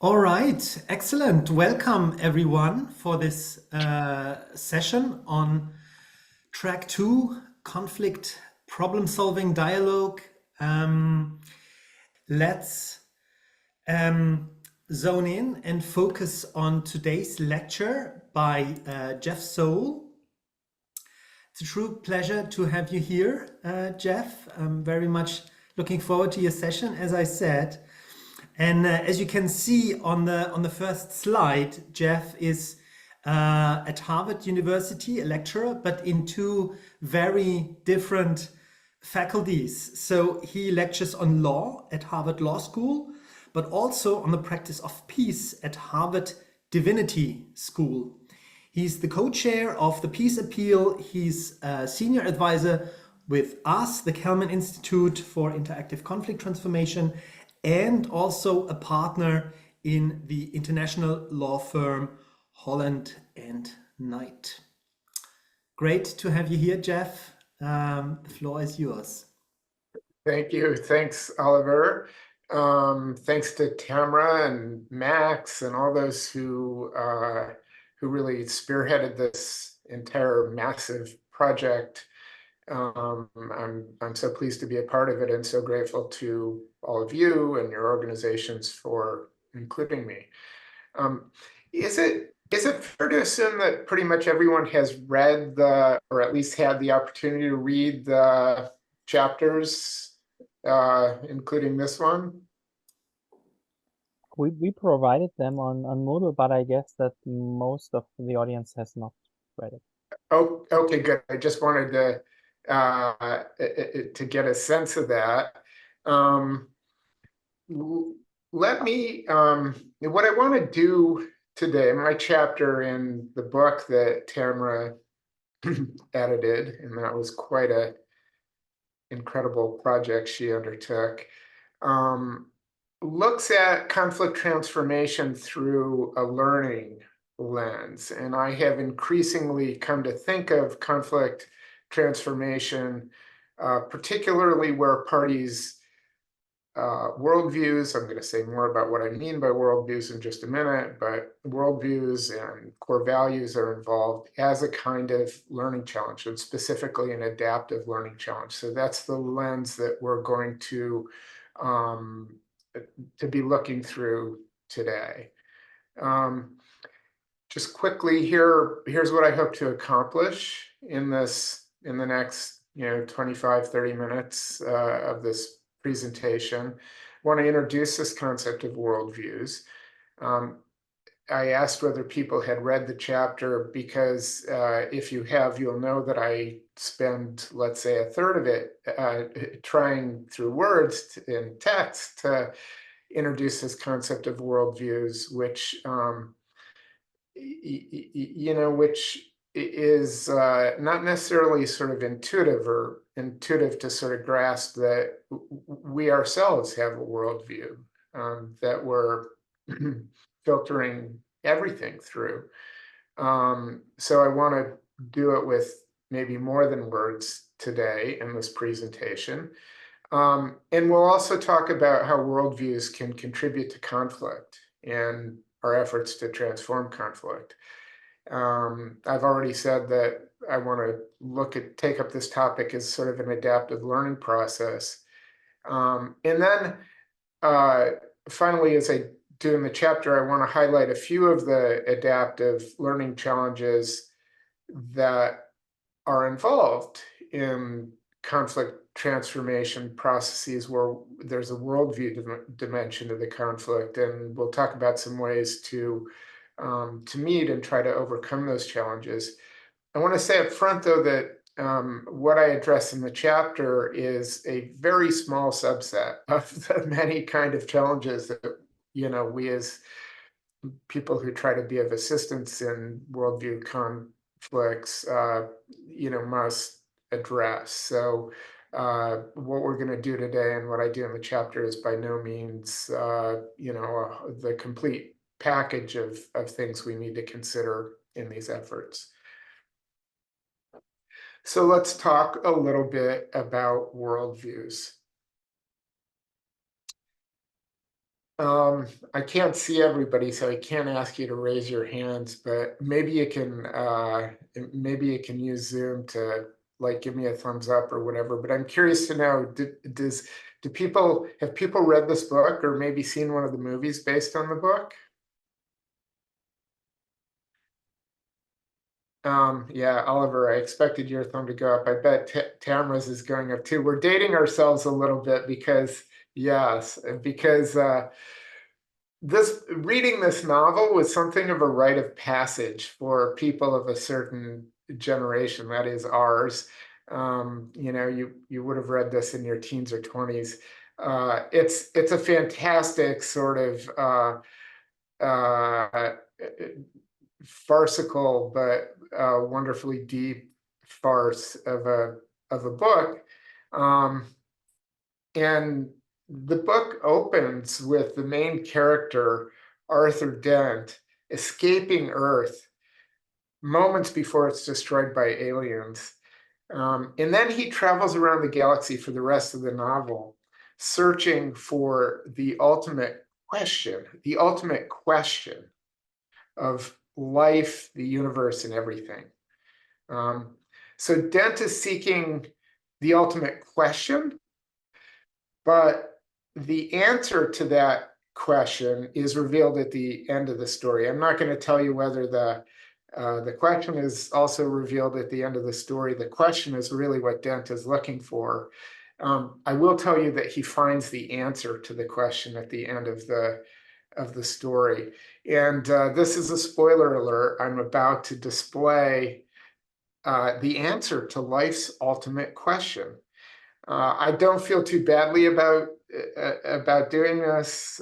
All right, excellent. Welcome everyone for this session on track two, conflict problem solving dialogue. Um, let's um, zone in and focus on today's lecture by Jeff Seul. It's a true pleasure to have you here, Jeff. I'm very much looking forward to your session, as I said. And as you can see on the first slide, Jeff is at Harvard University, a lecturer, but in two very different faculties. So he lectures on law at Harvard Law School, but also on the practice of peace at Harvard Divinity School. He's the co-chair of the Peace Appeal. He's a senior advisor with us, the Kelman Institute for Interactive Conflict Transformation, and also a partner in the international law firm Holland and Knight. Great to have you here, Jeff. The floor is yours. Thank you. Thanks, Oliver. Thanks to Tamara and Max and all those who really spearheaded this entire massive project. I'm so pleased to be a part of it and so grateful to all of you and your organizations for including me. Is it fair to assume that pretty much everyone has read or at least had the opportunity to read the chapters, including this one? We provided them on Moodle, but I guess that most of the audience has not read it. Oh, okay, good. I just wanted to get a sense of that. Let me, what I want to do today, my chapter in the book that Tamara edited, and that was quite a incredible project she undertook, looks at conflict transformation through a learning lens. And I have increasingly come to think of conflict transformation, particularly where parties' worldviews, I'm going to say more about what I mean by worldviews in just a minute, but worldviews and core values are involved as a kind of learning challenge, and specifically an adaptive learning challenge. So that's the lens that we're going to be looking through today. Just quickly, here's what I hope to accomplish in the next 25, 30 minutes of this presentation. I want to introduce this concept of worldviews. I asked whether people had read the chapter because if you have, you'll know that I spend, let's say, a third of it trying through words in text to introduce this concept of worldviews, which which is not necessarily sort of intuitive to sort of grasp that we ourselves have a worldview that we're filtering everything through. So I want to do it with maybe more than words today in this presentation. And we'll also talk about how worldviews can contribute to conflict and our efforts to transform conflict. I've already said that I want to take up this topic as sort of an adaptive learning process. And then finally, as I do in the chapter, I want to highlight a few of the adaptive learning challenges that are involved in conflict transformation processes where there's a worldview dimension to the conflict, and we'll talk about some ways to meet and try to overcome those challenges. I want to say up front, though, that what I address in the chapter is a very small subset of the many kind of challenges that we as people who try to be of assistance in worldview conflicts must address. So what we're going to do today and what I do in the chapter is by no means the complete package of things we need to consider in these efforts. So let's talk a little bit about worldviews. I can't see everybody, so I can't ask you to raise your hands, but maybe you can use Zoom to like give me a thumbs up or whatever. But I'm curious to know, have people read this book or maybe seen one of the movies based on the book? Yeah, Oliver, I expected your thumb to go up. I bet Tamara's is going up too. We're dating ourselves a little bit because, yes, because reading this novel was something of a rite of passage for people of a certain generation, that is ours. You would have read this in your teens or 20s. It's a fantastic sort of farcical but wonderfully deep farce of a book. And the book opens with the main character, Arthur Dent, escaping Earth moments before it's destroyed by aliens. And then he travels around the galaxy for the rest of the novel, searching for the ultimate question of life, the universe, and everything. So Dent is seeking the ultimate question, but the answer to that question is revealed at the end of the story. I'm not going to tell you whether the question is also revealed at the end of the story. The question is really what Dent is looking for. I will tell you that he finds the answer to the question at the end of the story. And this is a spoiler alert. I'm about to display the answer to life's ultimate question. I don't feel too badly about doing this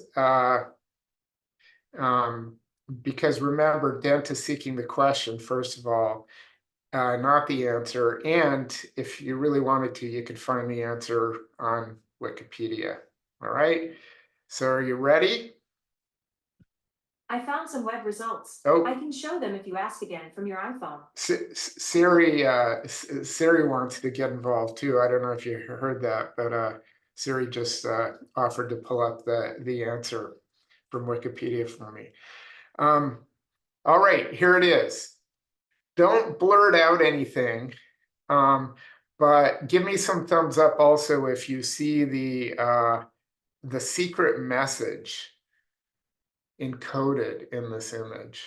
because remember, Dent is seeking the question first of all, not the answer. And if you really wanted to, you could find the answer on Wikipedia. All right. So are you ready? I found some web results. Oh. I can show them if you ask again from your iPhone. Siri wants to get involved too. I don't know if you heard that, but Siri just offered to pull up the answer from Wikipedia for me. All right, here it is. Don't blurt out anything, but give me some thumbs up also if you see the secret message encoded in this image.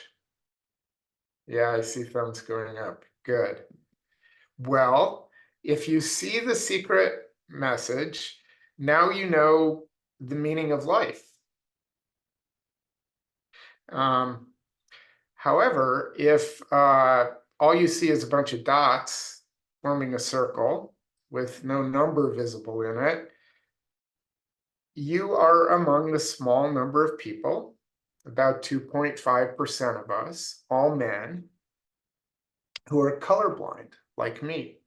Yeah, I see thumbs going up. Good. Well, if you see the secret message, now you know the meaning of life. However, if all you see is a bunch of dots forming a circle with no number visible in it, you are among the small number of people, about 2.5% of us, all men, who are colorblind, like me.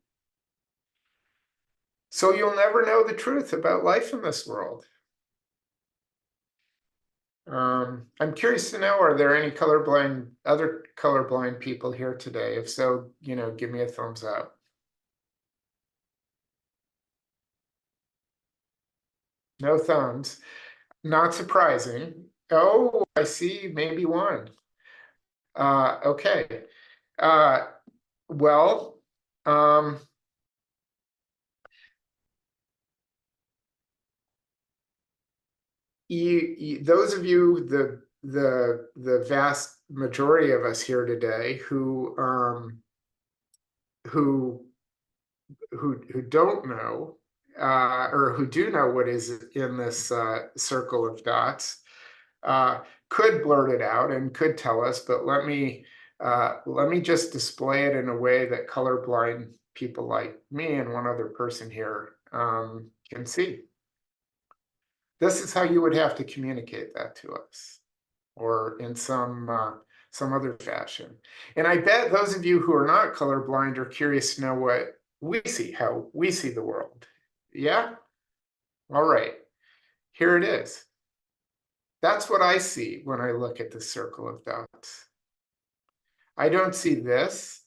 So you'll never know the truth about life in this world. I'm curious to know, are there any other colorblind people here today? If so, give me a thumbs up. No thumbs. Not surprising. Oh, I see, maybe one. Okay. Well, those of you, the vast majority of us here today who don't know or who do know what is in this circle of dots could blurt it out and could tell us, but let me just display it in a way that colorblind people like me and one other person here can see. This is how you would have to communicate that to us, or in some other fashion. And I bet those of you who are not colorblind are curious to know what we see, how we see the world. Yeah? All right. Here it is. That's what I see when I look at the circle of dots. I don't see this.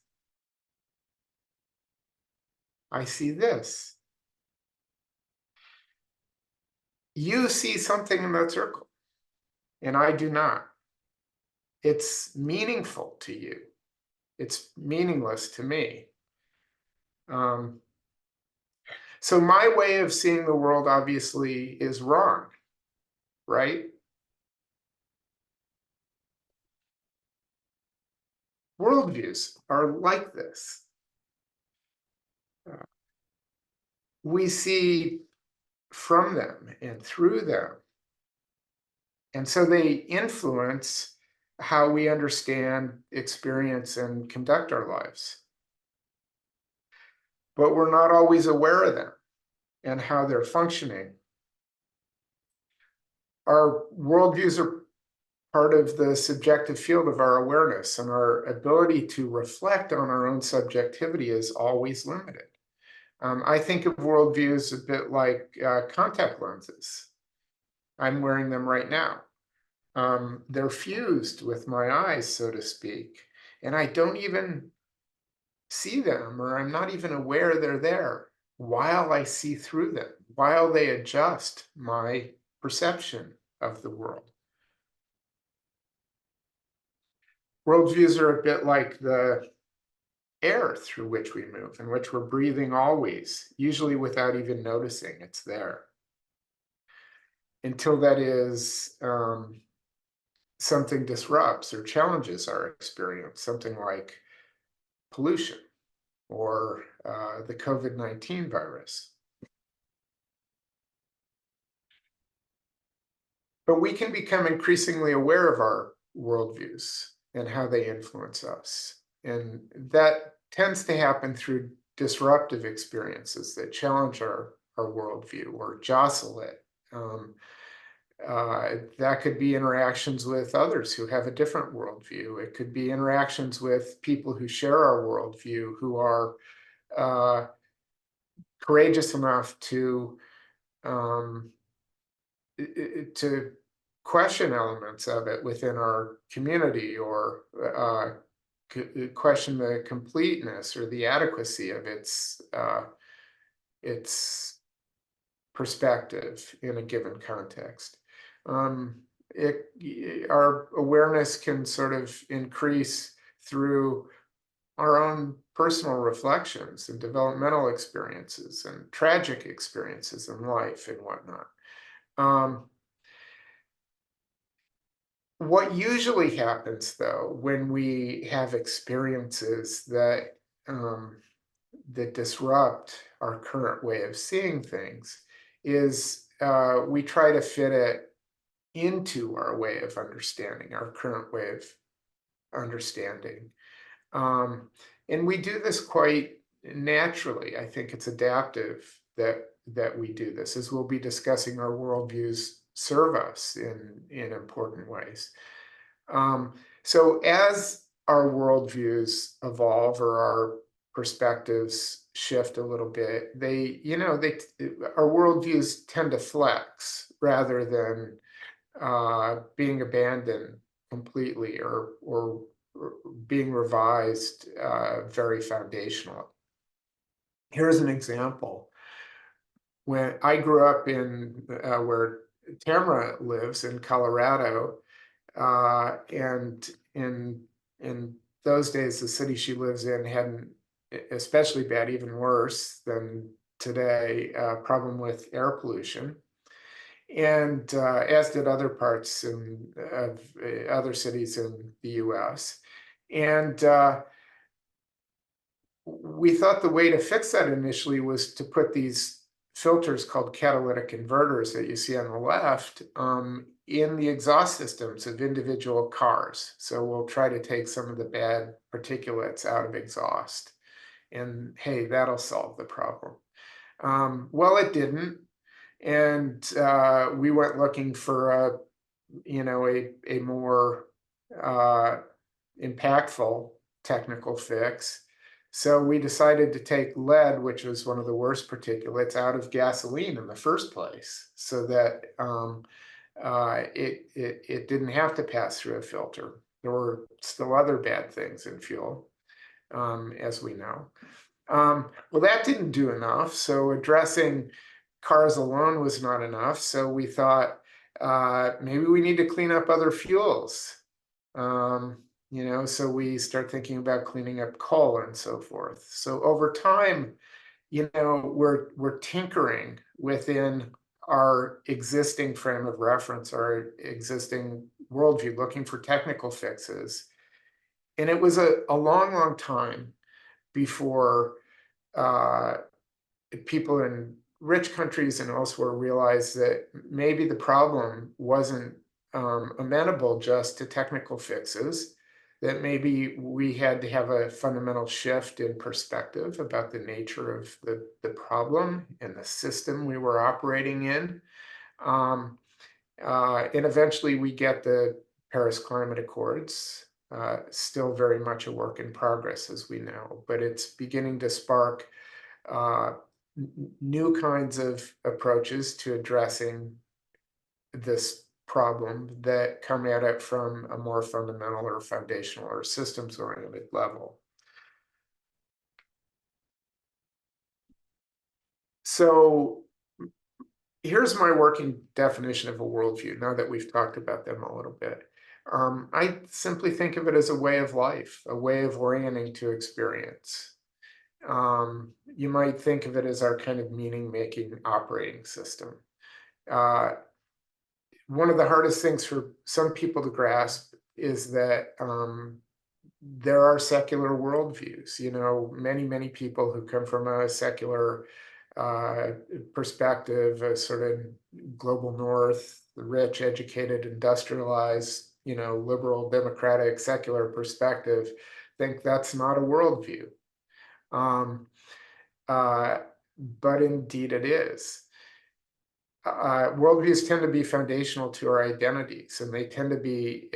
I see this. You see something in that circle. and I do not. It's meaningful to you. It's meaningless to me. So my way of seeing the world obviously is wrong, right? Worldviews are like this. We see from them and through them. And so they influence how we understand, experience, and conduct our lives. But we're not always aware of them and how they're functioning. Our worldviews are part of the subjective field of our awareness, and our ability to reflect on our own subjectivity is always limited. I think of worldviews a bit like contact lenses. I'm wearing them right now. They're fused with my eyes, so to speak, and I don't even see them, or I'm not even aware they're there while I see through them, while they adjust my perception of the world. Worldviews are a bit like the air through which we move, in which we're breathing always, usually without even noticing it's there. Until that is something disrupts or challenges our experience, something like pollution or the COVID-19 virus. But we can become increasingly aware of our worldviews and how they influence us. And that tends to happen through disruptive experiences that challenge our worldview or jostle it. That could be interactions with others who have a different worldview. It could be interactions with people who share our worldview, who are courageous enough to question elements of it within our community, or question the completeness or the adequacy of its perspective in a given context. Our awareness can sort of increase through our own personal reflections and developmental experiences and tragic experiences in life and whatnot. What usually happens, though, when we have experiences that that disrupt our current way of seeing things, is we try to fit it into our way of understanding, our current way of understanding. And we do this quite naturally. I think it's adaptive that we do this, as we'll be discussing. Our worldviews serve us in important ways. So as our worldviews evolve, or our perspectives shift a little bit, our worldviews tend to flex rather than being abandoned completely, or being revised very foundationally. Here's an example. When I grew up in where Tamara lives in Colorado, and in those days, the city she lives in had especially bad, even worse than today, problem with air pollution. And as did other parts of other cities in the US. And we thought the way to fix that initially was to put these filters called catalytic converters that you see on the left in the exhaust systems of individual cars. So we'll try to take some of the bad particulates out of exhaust. And hey, that'll solve the problem. Well, it didn't. And we went looking for a more impactful technical fix. So we decided to take lead, which was one of the worst particulates, out of gasoline in the first place, so that it didn't have to pass through a filter. There were still other bad things in fuel, as we know. Well, that didn't do enough. So addressing cars alone was not enough. So we thought, Maybe we need to clean up other fuels. So we start thinking about cleaning up coal and so forth. So over time, we're tinkering within our existing frame of reference, our existing worldview, looking for technical fixes. And it was a long, long time before people in rich countries and elsewhere realized that maybe the problem wasn't amenable just to technical fixes, that maybe we had to have a fundamental shift in perspective about the nature of the problem and the system we were operating in. And eventually we get the Paris Climate Accords, still very much a work in progress, as we know, but it's beginning to spark new kinds of approaches to addressing this problem that come at it from a more fundamental or foundational or systems-oriented level. So here's my working definition of a worldview, now that we've talked about them a little bit. I simply think of it as a way of life, a way of orienting to experience. You might think of it as our kind of meaning-making operating system. One of the hardest things for some people to grasp is that there are secular worldviews. Many people who come from a secular perspective, a sort of global north, the rich, educated, industrialized, liberal, democratic, secular perspective, think that's not a worldview. But indeed it is. Worldviews tend to be foundational to our identities, and they tend to be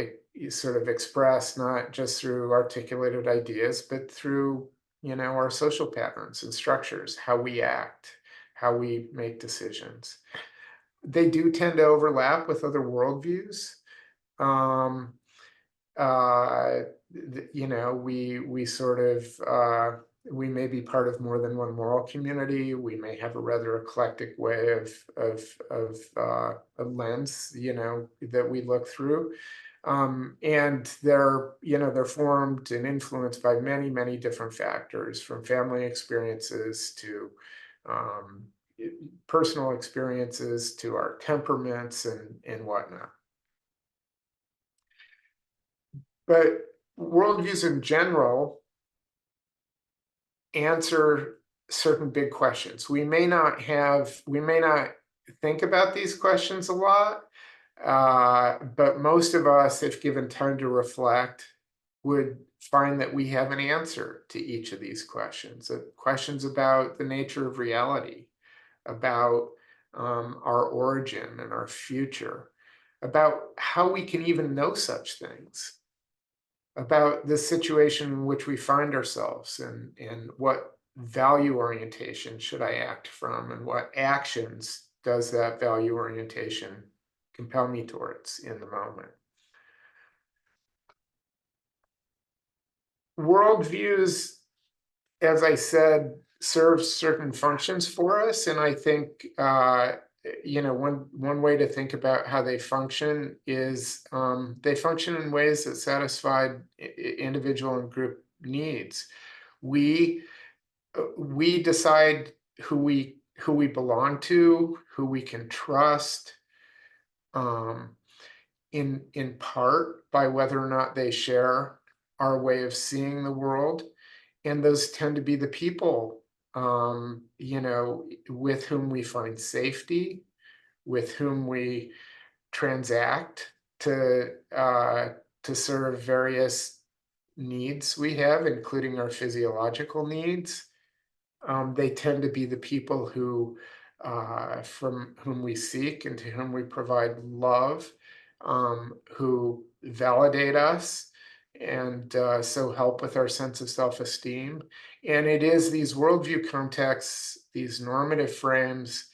sort of expressed not just through articulated ideas, but through, our social patterns and structures, how we act, how we make decisions. They do tend to overlap with other worldviews. We sort of, we may be part of more than one moral community. We may have a rather eclectic way of a lens, that we look through. And they're formed and influenced by many different factors, from family experiences to personal experiences to our temperaments and whatnot. But worldviews in general answer certain big questions. We may not think about these questions a lot, but most of us, if given time to reflect, would find that we have an answer to each of these questions. Questions about the nature of reality, about our origin and our future, about how we can even know such things, about the situation in which we find ourselves, and what value orientation should I act from, and what actions does that value orientation compel me towards in the moment. Worldviews, as I said, serve certain functions for us, and I think one way to think about how they function is they function in ways that satisfy individual and group needs. We decide who we belong to, who we can trust, in part by whether or not they share our way of seeing the world. And those tend to be the people, with whom we find safety, with whom we transact to serve various needs we have, including our physiological needs. They tend to be the people who, from whom we seek and to whom we provide love, who validate us, and so help with our sense of self-esteem. And it is these worldview contexts, these normative frames,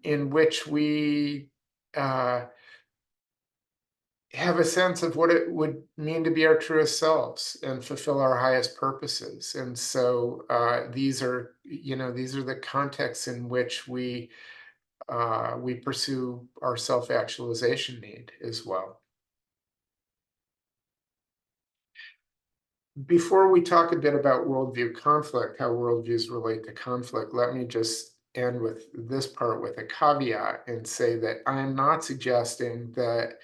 in which we have a sense of what it would mean to be our truest selves and fulfill our highest purposes. And so these are the contexts in which we we pursue our self-actualization need as well. Before we talk a bit about worldview conflict, how worldviews relate to conflict, let me just end with this part with a caveat and say that I'm not suggesting that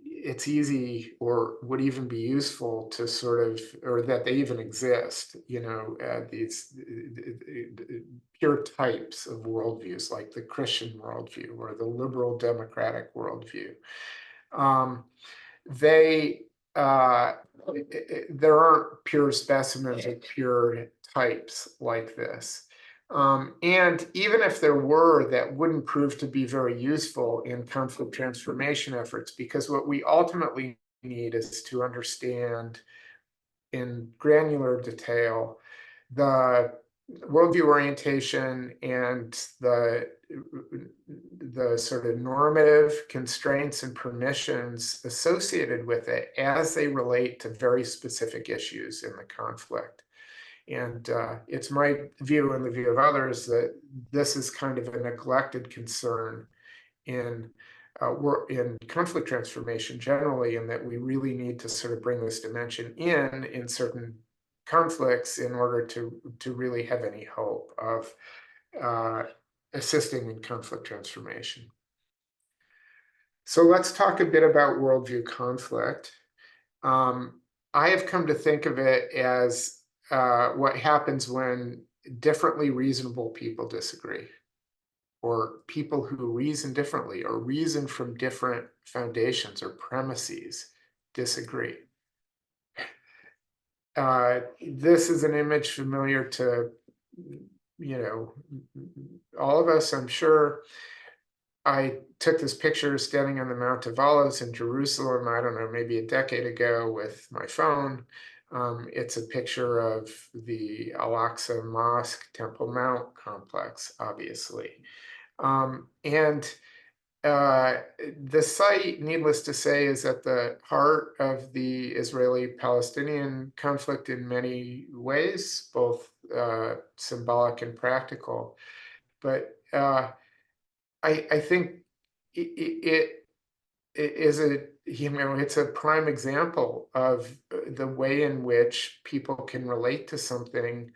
it's easy or would even be useful to sort of, or that they even exist, these pure types of worldviews like the Christian worldview or the liberal democratic worldview. There aren't pure specimens of pure types like this. And even if there were, that wouldn't prove to be very useful in conflict transformation efforts, because what we ultimately need is to understand in granular detail the worldview orientation and the sort of normative constraints and permissions associated with it as they relate to very specific issues in the conflict. And it's my view and the view of others that this is kind of a neglected concern in conflict transformation generally, and that we really need to sort of bring this dimension in certain conflicts in order to really have any hope of assisting in conflict transformation. So let's talk a bit about worldview conflict. I have come to think of it as what happens when differently reasonable people disagree, or people who reason differently or reason from different foundations or premises disagree. This is an image familiar to all of us, I'm sure. I took this picture standing on the Mount of Olives in Jerusalem, I don't know, maybe a decade ago with my phone. It's a picture of the Al-Aqsa Mosque Temple Mount complex, obviously. And the site, needless to say, is at the heart of the Israeli-Palestinian conflict in many ways, both symbolic and practical. But I think it is it's a prime example of the way in which people can relate to something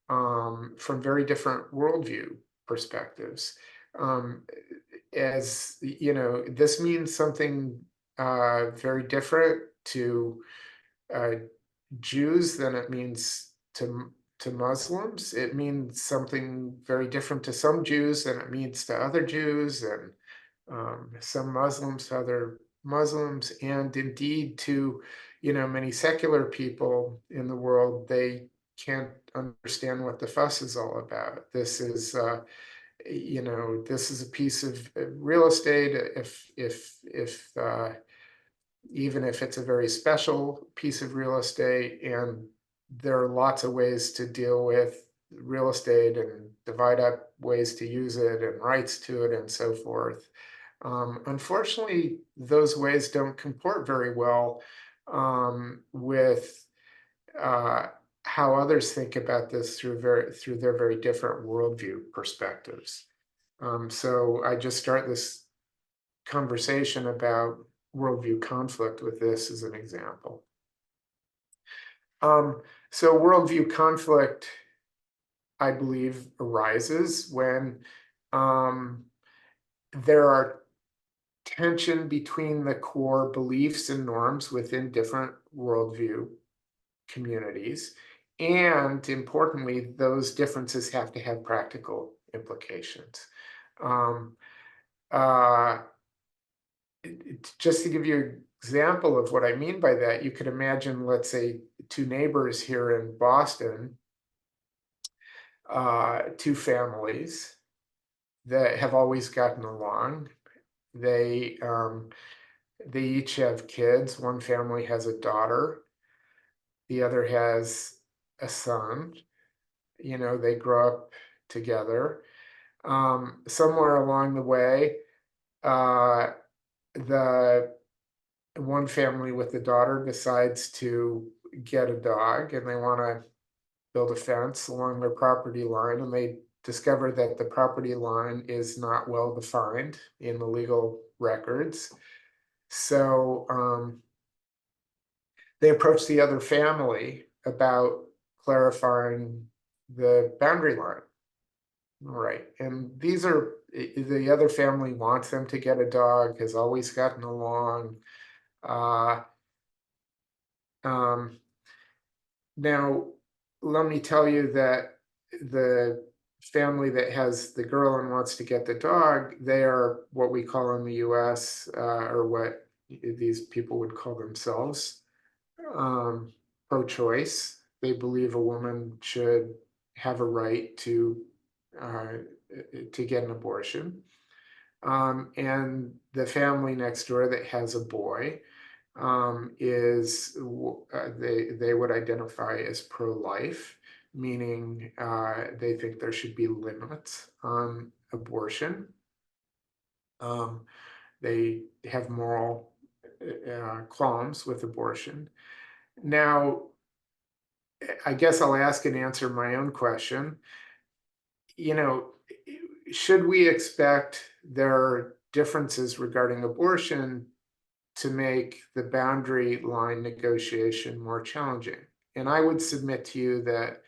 from very different worldview perspectives. As this means something very different to Jews than it means to Muslims. It means something very different to some Jews than it means to other Jews, and some Muslims to other Muslims, and indeed to many secular people in the world. They can't understand what the fuss is all about. This is this is a piece of real estate. If even if it's a very special piece of real estate, and there are lots of ways to deal with real estate and divide up ways to use it and rights to it and so forth. Unfortunately, those ways don't comport very well with how others think about this through their very different worldview perspectives. So I just start this conversation about worldview conflict with this as an example. So worldview conflict, I believe, arises when there are tension between the core beliefs and norms within different worldview communities. And importantly, those differences have to have practical implications. Just to give you an example of what I mean by that, you could imagine, let's say, two neighbors here in Boston, two families that have always gotten along. They each have kids. One family has a daughter. The other has a son. They grow up together. Somewhere along the way, the one family with the daughter decides to get a dog, and they want to build a fence along their property line, and they discover that the property line is not well defined in the legal records. So they approached the other family about clarifying the boundary line. All right, and these are, the other family wants them to get a dog, has always gotten along. Now, let me tell you that the family that has the girl and wants to get the dog, they are what we call in the US, or what these people would call themselves, pro-choice. They believe a woman should have a right to get an abortion. And the family next door that has a boy is they would identify as pro-life, meaning they think there should be limits on abortion. They have moral qualms with abortion. Now, I guess I'll ask and answer my own question. You know, should we expect there are differences regarding abortion to make the boundary line negotiation more challenging? And I would submit to you that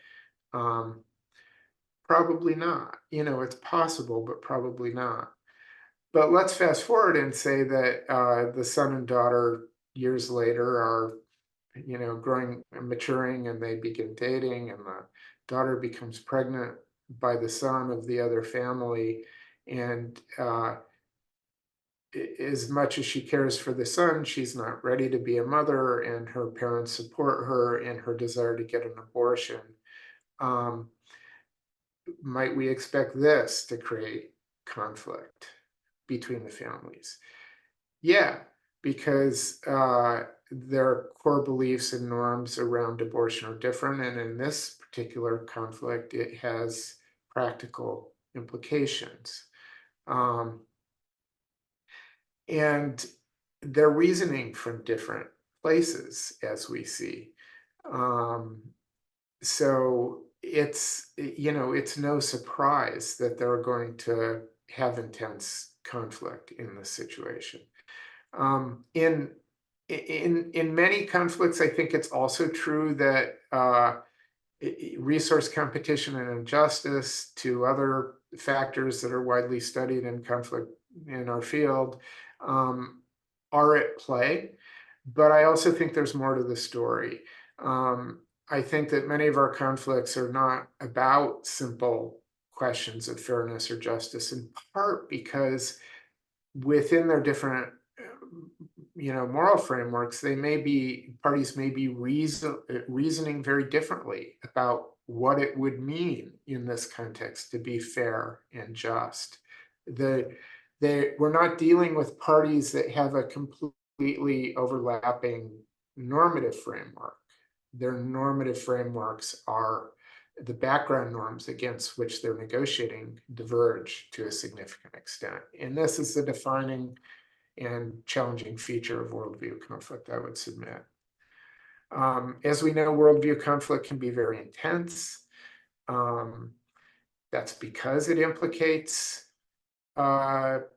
probably not. You know, it's possible, but probably not. But let's fast forward and say that the son and daughter years later are, you know, growing and maturing, and they begin dating, and the daughter becomes pregnant by the son of the other family. And as much as she cares for the son, she's not ready to be a mother, and her parents support her in her desire to get an abortion. Might we expect this to create conflict between the families? Yeah, because their core beliefs and norms around abortion are different, and in this particular conflict, it has practical implications. And they're reasoning from different places, as we see. So it's, you know, it's no surprise that they're going to have intense conflict in this situation. In many conflicts, I think it's also true that resource competition and injustice, to other factors that are widely studied in conflict in our field, are at play. But I also think there's more to the story. I think that many of our conflicts are not about simple questions of fairness or justice, in part because within their different you know, moral frameworks, parties may be reasoning very differently about what it would mean in this context to be fair and just. We're not dealing with parties that have a completely overlapping normative framework. Their normative frameworks are the background norms against which they're negotiating diverge to a significant extent. And this is the defining and challenging feature of worldview conflict, I would submit. As we know, worldview conflict can be very intense. That's because it implicates, you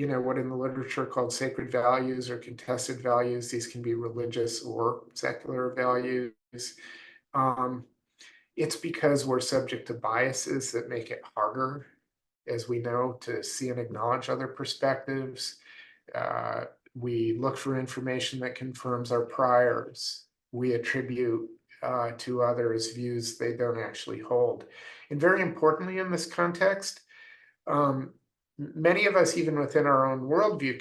know, what in the literature called sacred values or contested values. These can be religious or secular values. It's because we're subject to biases that make it harder, as we know, to see and acknowledge other perspectives. We look for information that confirms our priors. We attribute to others views they don't actually hold. And very importantly in this context, many of us, even within our own worldview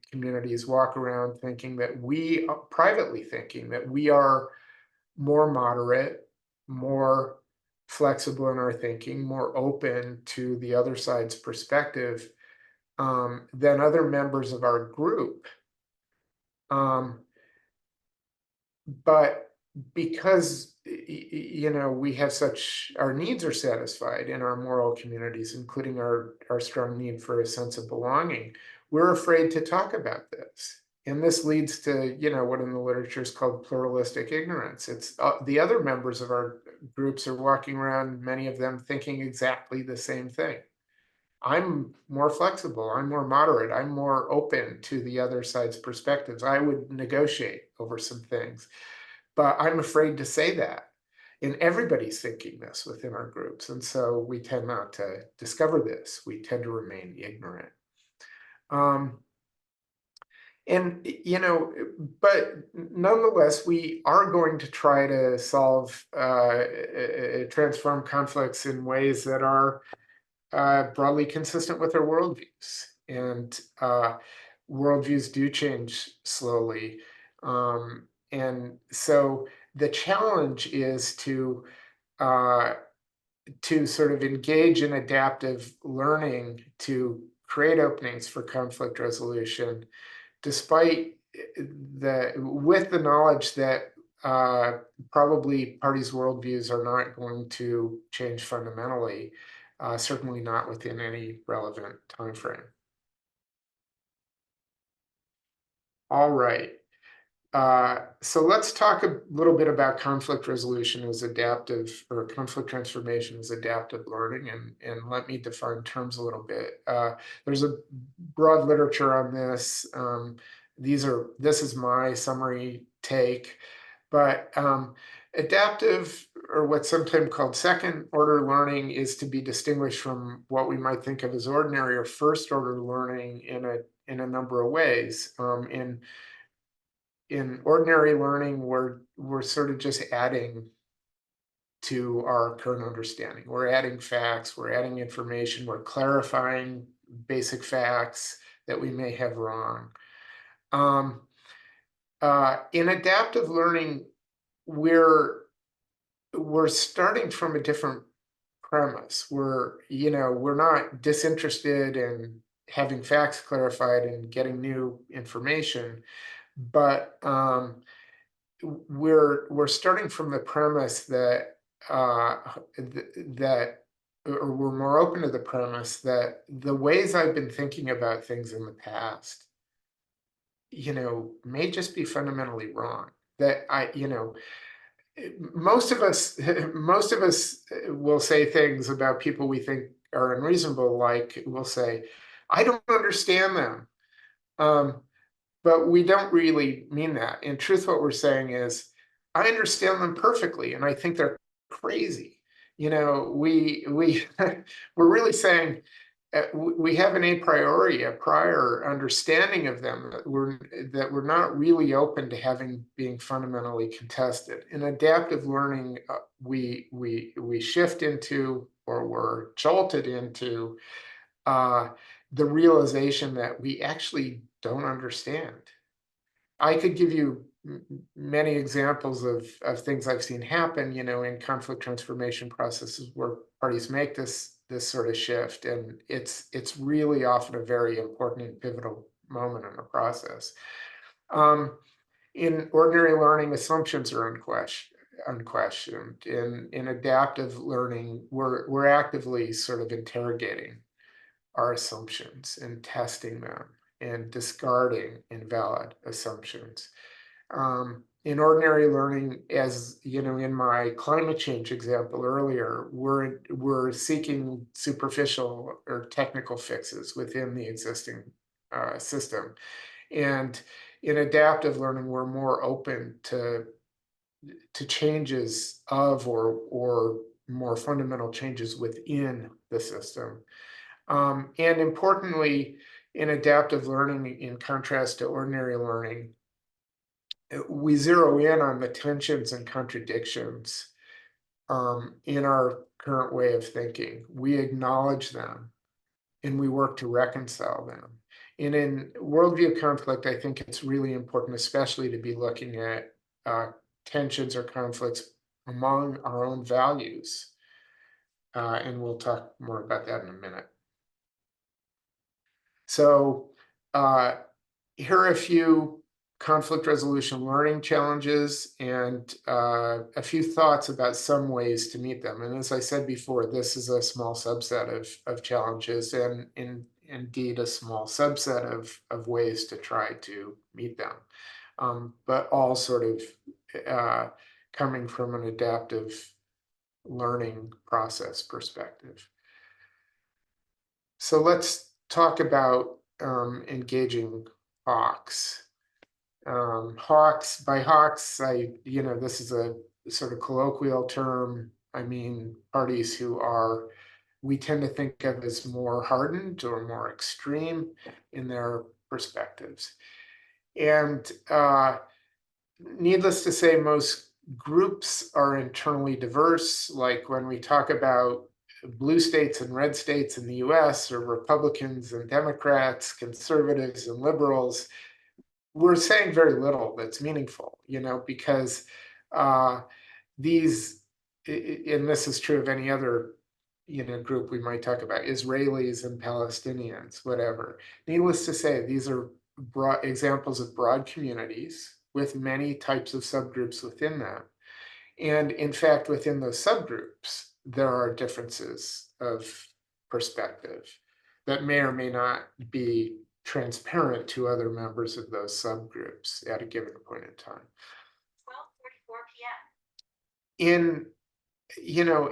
communities, walk around thinking that privately thinking that we are more moderate, more flexible in our thinking, more open to the other side's perspective than other members of our group. But because, you know, we have our needs are satisfied in our moral communities, including our strong need for a sense of belonging, we're afraid to talk about this. And this leads to, you know, what in the literature is called pluralistic ignorance. It's the other members of our groups are walking around, many of them thinking exactly the same thing. I'm more flexible, I'm more moderate, I'm more open to the other side's perspectives. I would negotiate over some things, but I'm afraid to say that. And everybody's thinking this within our groups. And so we tend not to discover this. We tend to remain ignorant. And, but nonetheless, we are going to try to solve, transform conflicts in ways that are broadly consistent with our worldviews. And worldviews do change slowly. And so the challenge is to sort of engage in adaptive learning to create openings for conflict resolution, despite with the knowledge that probably parties' worldviews are not going to change fundamentally, certainly not within any relevant time frame. All right. So let's talk a little bit about conflict resolution as adaptive, or conflict transformation as adaptive learning, and let me define terms a little bit. There's a broad literature on this. This is my summary take, but adaptive, or what's sometimes called second order learning, is to be distinguished from what we might think of as ordinary or first order learning in a number of ways. In ordinary learning, we're sort of just adding to our current understanding. We're adding facts, we're adding information, we're clarifying basic facts that we may have wrong. In adaptive learning, we're starting from a different premise. We're not disinterested in having facts clarified and getting new information, but we're starting from the premise that or we're more open to the premise that the ways I've been thinking about things in the past, may just be fundamentally wrong. That most of us will say things about people we think are unreasonable, like we'll say, I don't understand them. But we don't really mean that. In truth, what we're saying is, I understand them perfectly, and I think they're crazy. We're really saying we have an a priori, a prior understanding of them that we're not really open to being fundamentally contested. In adaptive learning, we shift into, or we're jolted into, the realization that we actually don't understand. I could give you many examples of things I've seen happen, in conflict transformation processes where parties make this sort of shift, and it's really often a very important and pivotal moment in the process. In ordinary learning, assumptions are unquestioned. In adaptive learning, we're actively sort of interrogating our assumptions and testing them and discarding invalid assumptions. In ordinary learning, as in my climate change example earlier, we're seeking superficial or technical fixes within the existing system. And in adaptive learning, we're more open to changes of, or more fundamental changes within the system. And importantly, in adaptive learning, in contrast to ordinary learning, we zero in on the tensions and contradictions in our current way of thinking. We acknowledge them and we work to reconcile them. And in worldview conflict, I think it's really important, especially to be looking at tensions or conflicts among our own values. And we'll talk more about that in a minute. So here are a few conflict resolution learning challenges and a few thoughts about some ways to meet them. And as I said before, this is a small subset of challenges, and indeed a small subset of ways to try to meet them, but all sort of coming from an adaptive learning process perspective. So let's talk about engaging hawks. Hawks, by hawks, this is a sort of colloquial term. I mean, parties who we tend to think of as more hardened or more extreme in their perspectives. And needless to say, most groups are internally diverse. Like when we talk about blue states and red states in the US, or Republicans and Democrats, conservatives and liberals, we're saying very little that's meaningful, because these, and this is true of any other, group we might talk about, Israelis and Palestinians, whatever. Needless to say, these are broad examples of broad communities with many types of subgroups within them. And in fact, within those subgroups, there are differences of perspective that may or may not be transparent to other members of those subgroups at a given point in time. 12:44 p.m.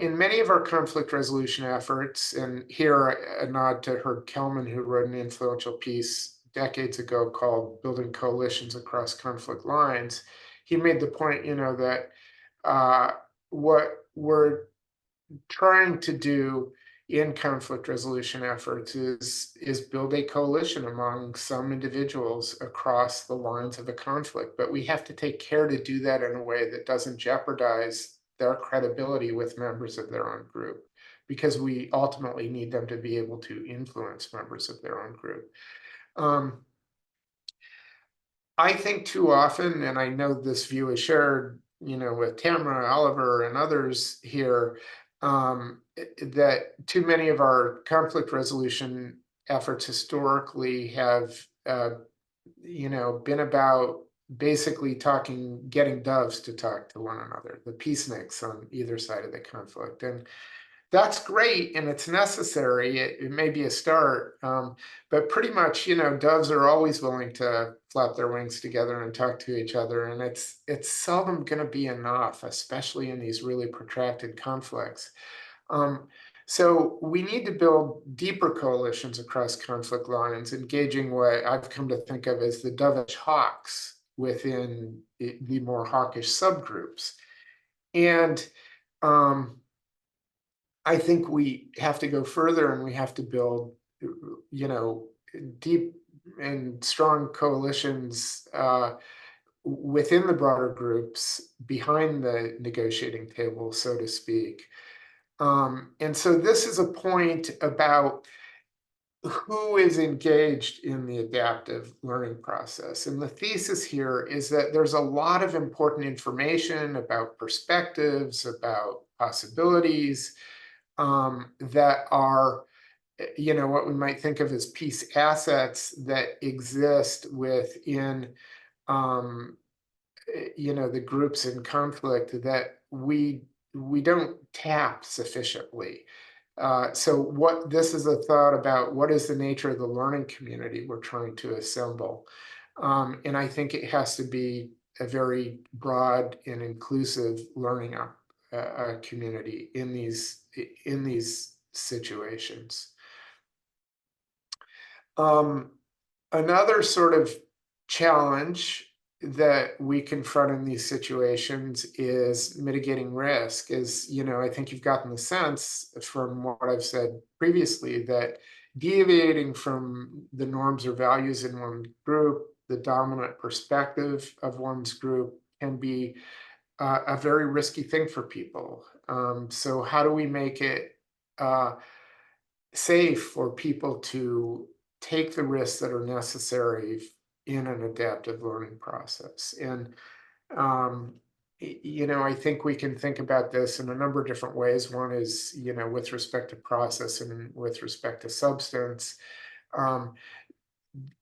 In many of our conflict resolution efforts, and here a nod to Herb Kelman, who wrote an influential piece decades ago called Building Coalitions Across Conflict Lines, he made the point, that what we're trying to do in conflict resolution efforts is build a coalition among some individuals across the lines of a conflict. But we have to take care to do that in a way that doesn't jeopardize their credibility with members of their own group, because we ultimately need them to be able to influence members of their own group. I think too often, and I know this view is shared, with Tamara, Oliver, and others here, that too many of our conflict resolution efforts historically have, been about basically getting doves to talk to one another, the peaceniks on either side of the conflict. And that's great, and it's necessary. It may be a start, but pretty much, doves are always willing to flap their wings together and talk to each other, and it's seldom going to be enough, especially in these really protracted conflicts. So we need to build deeper coalitions across conflict lines, engaging what I've come to think of as the dovish hawks within the more hawkish subgroups. And I think we have to go further, and we have to build, deep and strong coalitions within the broader groups behind the negotiating table, so to speak. And so this is a point about who is engaged in the adaptive learning process. And the thesis here is that there's a lot of important information about perspectives, about possibilities, that are, what we might think of as peace assets that exist within, the groups in conflict that we don't tap sufficiently. So this is a thought about what is the nature of the learning community we're trying to assemble. And I think it has to be a very broad and inclusive learning community in these situations. Another sort of challenge that we confront in these situations is mitigating risk. I think you've gotten the sense from what I've said previously that deviating from the norms or values in one group, the dominant perspective of one's group, can be a very risky thing for people. So how do we make it safe for people to take the risks that are necessary in an adaptive learning process? And I think we can think about this in a number of different ways. One is, with respect to process and with respect to substance.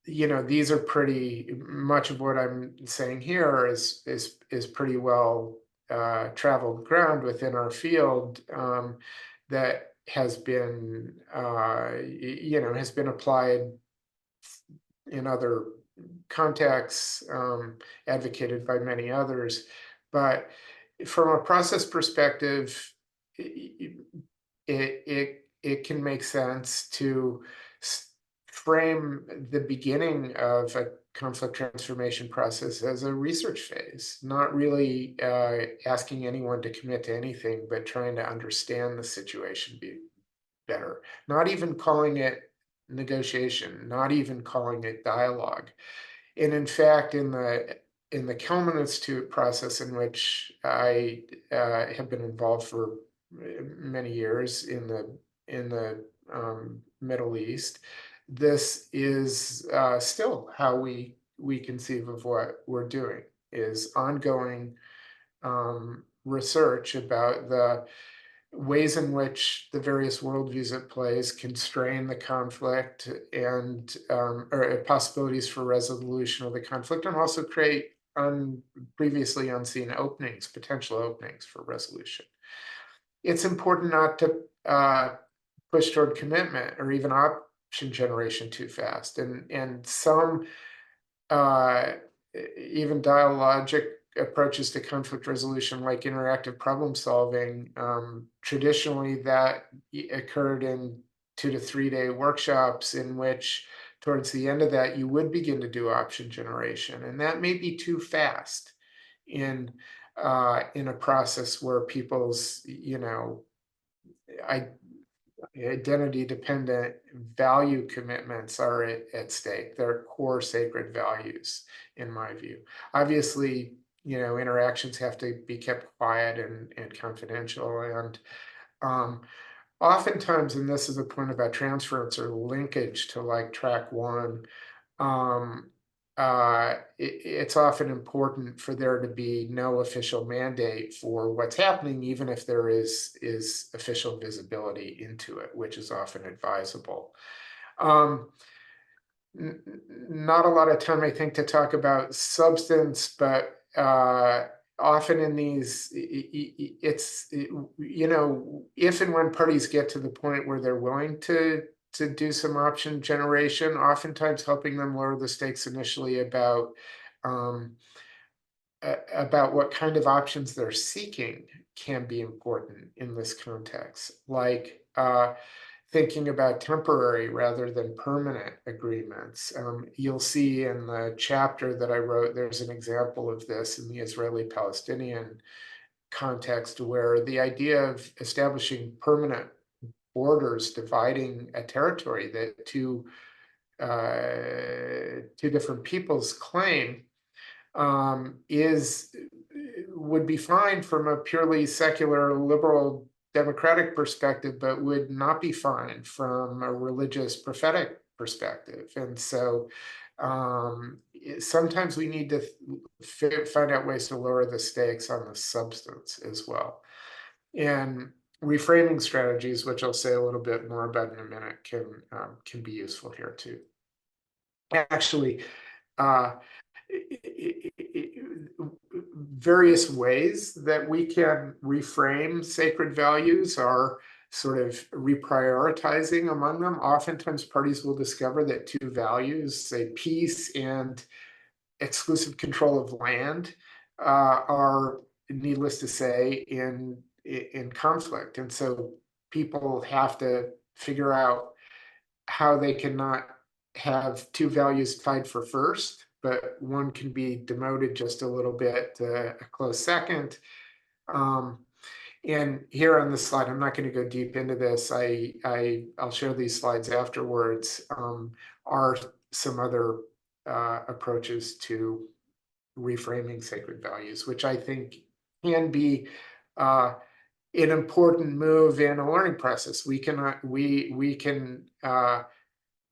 These are pretty much of what I'm saying here is pretty well traveled ground within our field, that has been applied in other contexts, advocated by many others. But from a process perspective, it can make sense to frame the beginning of a conflict transformation process as a research phase, not really asking anyone to commit to anything, but trying to understand the situation better, not even calling it negotiation, not even calling it dialogue. And in fact, in the Kelman Institute process, in which I have been involved for many years in the Middle East, this is still how we conceive of what we're doing, is ongoing research about the ways in which the various worldviews at plays constrain the conflict and or possibilities for resolution of the conflict, and also create previously unseen openings, potential openings for resolution. It's important not to push toward commitment or even option generation too fast, and some even dialogic approaches to conflict resolution, like interactive problem solving, traditionally that occurred in 2 to 3 day workshops, in which towards the end of that you would begin to do option generation, and that may be too fast in a process where people's identity dependent value commitments are at stake. They're core sacred values, in my view. Obviously, interactions have to be kept quiet and confidential. And oftentimes, and this is a point about transference or linkage to like track one, it's often important for there to be no official mandate for what's happening, even if there is official visibility into it, which is often advisable. Not a lot of time, I think, to talk about substance, but often in these, if and when parties get to the point where they're willing to do some option generation, oftentimes helping them lower the stakes initially about what kind of options they're seeking can be important in this context, like thinking about temporary rather than permanent agreements. You'll see in the chapter that I wrote, there's an example of this in the Israeli-Palestinian context, where the idea of establishing permanent borders dividing a territory that two different peoples claim would be fine from a purely secular, liberal, democratic perspective, but would not be fine from a religious, prophetic perspective. And so sometimes we need to find out ways to lower the stakes on the substance as well. And reframing strategies, which I'll say a little bit more about in a minute, can be useful here too. Actually, various ways that we can reframe sacred values are sort of reprioritizing among them. Oftentimes parties will discover that two values, say peace and exclusive control of land, are, needless to say, in conflict. And so people have to figure out how they cannot have two values tied for first, but one can be demoted just a little bit to a close second. And here on this slide, I'm not going to go deep into this. I'll share these slides afterwards. Are some other approaches to reframing sacred values, which I think can be an important move in a learning process. We can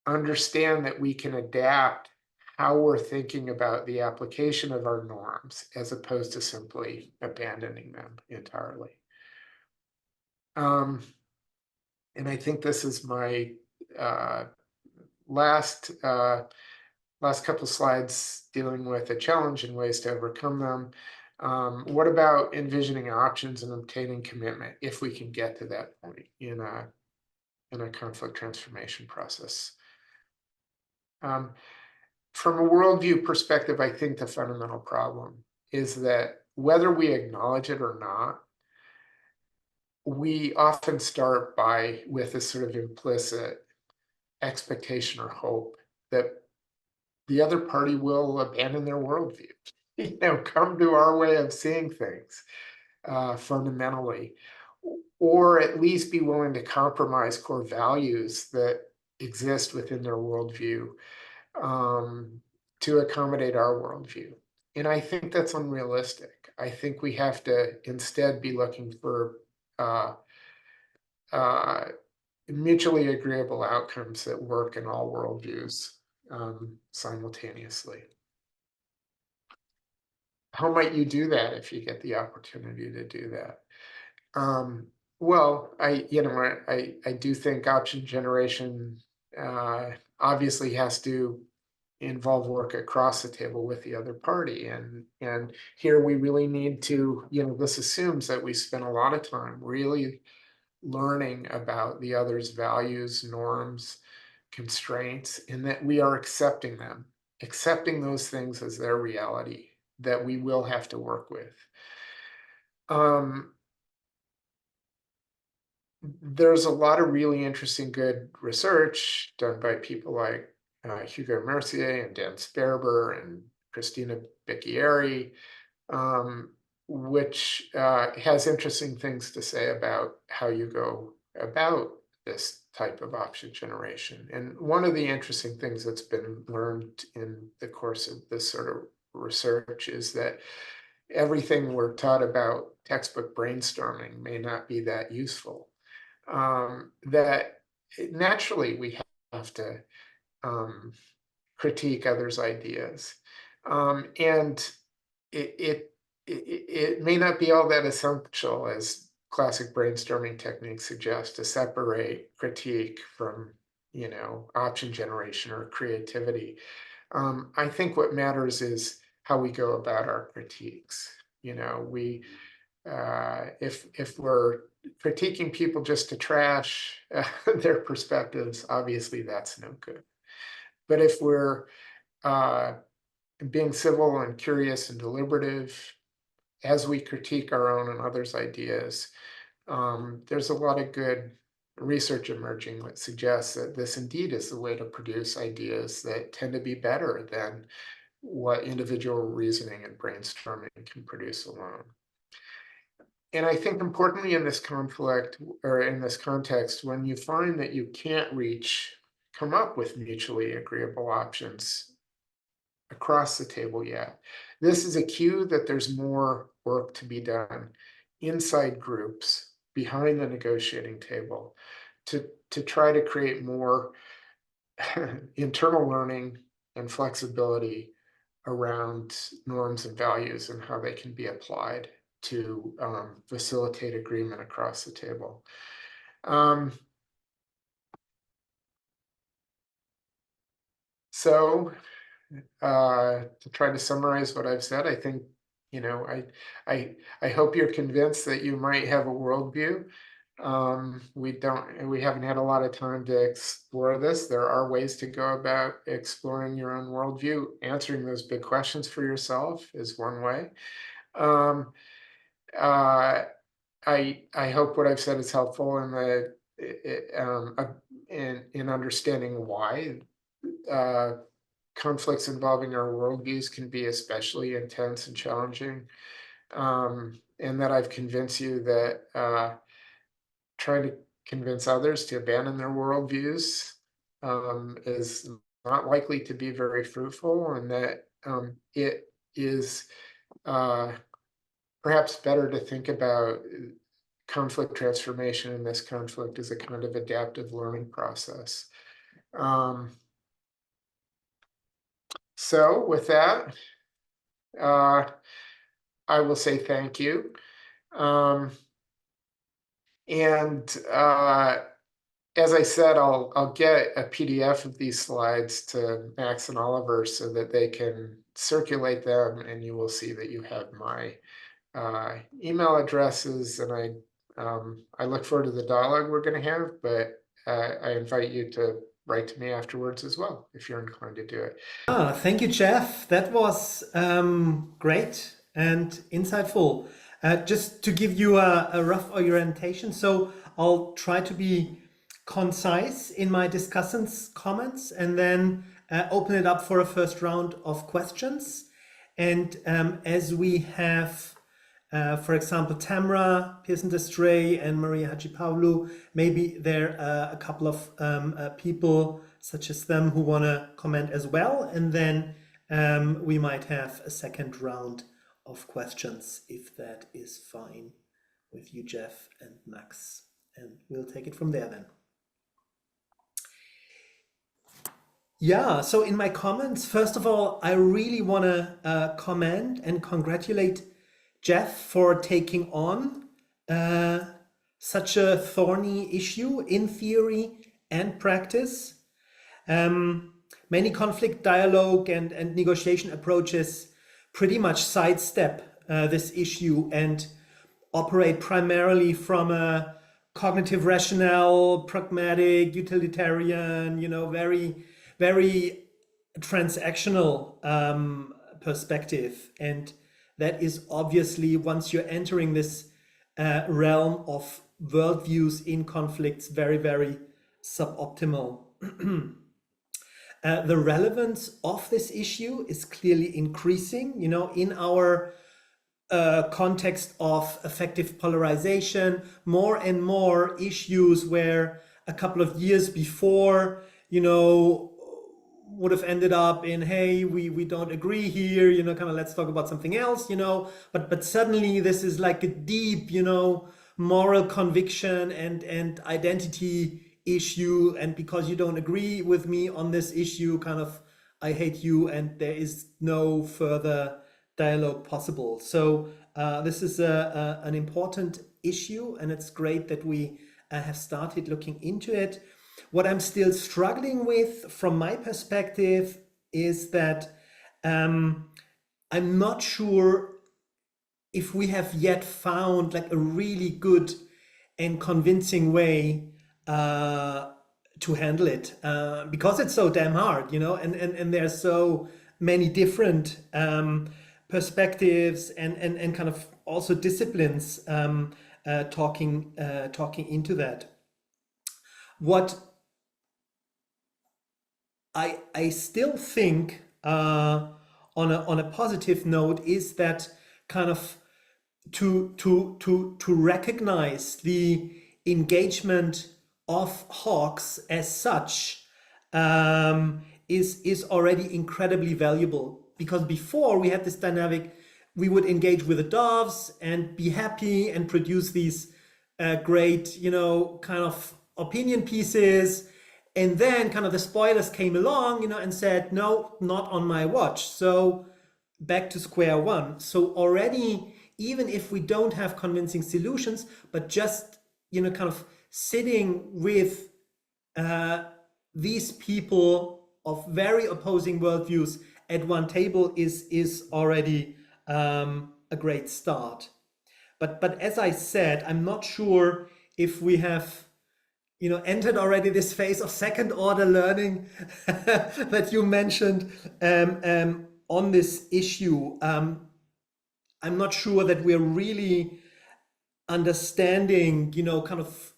understand that we can adapt how we're thinking about the application of our norms, as opposed to simply abandoning them entirely. And I think this is my last couple slides dealing with a challenge and ways to overcome them. What about envisioning options and obtaining commitment, if we can get to that point in a conflict transformation process? From a worldview perspective, I think the fundamental problem is that whether we acknowledge it or not, we often start with a sort of implicit expectation or hope that the other party will abandon their worldview, come to our way of seeing things fundamentally, or at least be willing to compromise core values that exist within their worldview to accommodate our worldview. And I think that's unrealistic. I think we have to instead be looking for mutually agreeable outcomes that work in all worldviews simultaneously. How might you do that if you get the opportunity to do that? Well, I do think option generation obviously has to involve work across the table with the other party, and here we really need to, this assumes that we spend a lot of time really learning about the other's values, norms, constraints, and that we are accepting them, accepting those things as their reality that we will have to work with. There's a lot of really interesting, good research done by people like Hugo Mercier and Dan Sperber and Christina Bicchieri, which has interesting things to say about how you go about this type of option generation. And one of the interesting things that's been learned in the course of this sort of research is that everything we're taught about textbook brainstorming may not be that useful. That naturally we have to critique others' ideas, and it may not be all that essential as classic brainstorming techniques suggest to separate critique from option generation or creativity. I think what matters is how we go about our critiques. If we're critiquing people just to trash their perspectives, obviously that's no good. But if we're being civil and curious and deliberative as we critique our own and others' ideas, there's a lot of good research emerging that suggests that this indeed is the way to produce ideas that tend to be better than what individual reasoning and brainstorming can produce alone. And I think importantly in this conflict or in this context, when you find that you can't come up with mutually agreeable options across the table yet, this is a cue that there's more work to be done inside groups behind the negotiating table to try to create more internal learning and flexibility around norms and values and how they can be applied to facilitate agreement across the table. So to try to summarize what I've said, I think, I hope you're convinced that you might have a worldview. We haven't had a lot of time to explore this. There are ways to go about exploring your own worldview. Answering those big questions for yourself is one way. I hope what I've said is helpful in understanding why conflicts involving our worldviews can be especially intense and challenging, and that I've convinced you that trying to convince others to abandon their worldviews is not likely to be very fruitful, and that it is perhaps better to think about conflict transformation in this conflict as a kind of adaptive learning process. So with that, I will say thank you. As I said, I'll get a PDF of these slides to Max and Oliver so that they can circulate them, and you will see that you have my email addresses, and I look forward to the dialogue we're going to have, but I invite you to write to me afterwards as well, if you're inclined to do it. Thank you, Jeff. That was great and insightful. Just to give you a rough orientation, so I'll try to be concise in my discussants' comments and then open it up for a first round of questions. And as we have, for example, Tamra Pearson-Destray and Maria Hadjipaulu, maybe there are a couple of people such as them who want to comment as well. And then we might have a second round of questions, if that is fine with you, Jeff and Max. And we'll take it from there then. Yeah, so in my comments, first of all, I really want to commend and congratulate Jeff for taking on such a thorny issue in theory and practice. Many conflict dialogue and negotiation approaches pretty much sidestep this issue and operate primarily from a cognitive rationale, pragmatic, utilitarian, very, very transactional perspective. And that is obviously, once you're entering this realm of worldviews in conflicts, very, very suboptimal. The relevance of this issue is clearly increasing, in our context of effective polarization, more and more issues where a couple of years before, would have ended up in, hey, we don't agree here, kind of let's talk about something else, but suddenly this is like a deep, moral conviction and identity issue, and because you don't agree with me on this issue, kind of I hate you, and there is no further dialogue possible. So this is an important issue, and it's great that we have started looking into it. What I'm still struggling with from my perspective is that I'm not sure if we have yet found like a really good and convincing way to handle it, because it's so damn hard, and there's so many different perspectives and kind of also disciplines talking into that. What I still think on a positive note is that kind of to recognize the engagement of hawks as such is already incredibly valuable, because before we had this dynamic, we would engage with the doves and be happy and produce these great, kind of opinion pieces. And then kind of the spoilers came along, and said, no, not on my watch. So back to square one. So already, even if we don't have convincing solutions, but just, kind of sitting with these people of very opposing worldviews at one table is already a great start. But as I said, I'm not sure if we have entered already this phase of second order learning that you mentioned on this issue. I'm not sure that we're really understanding, kind of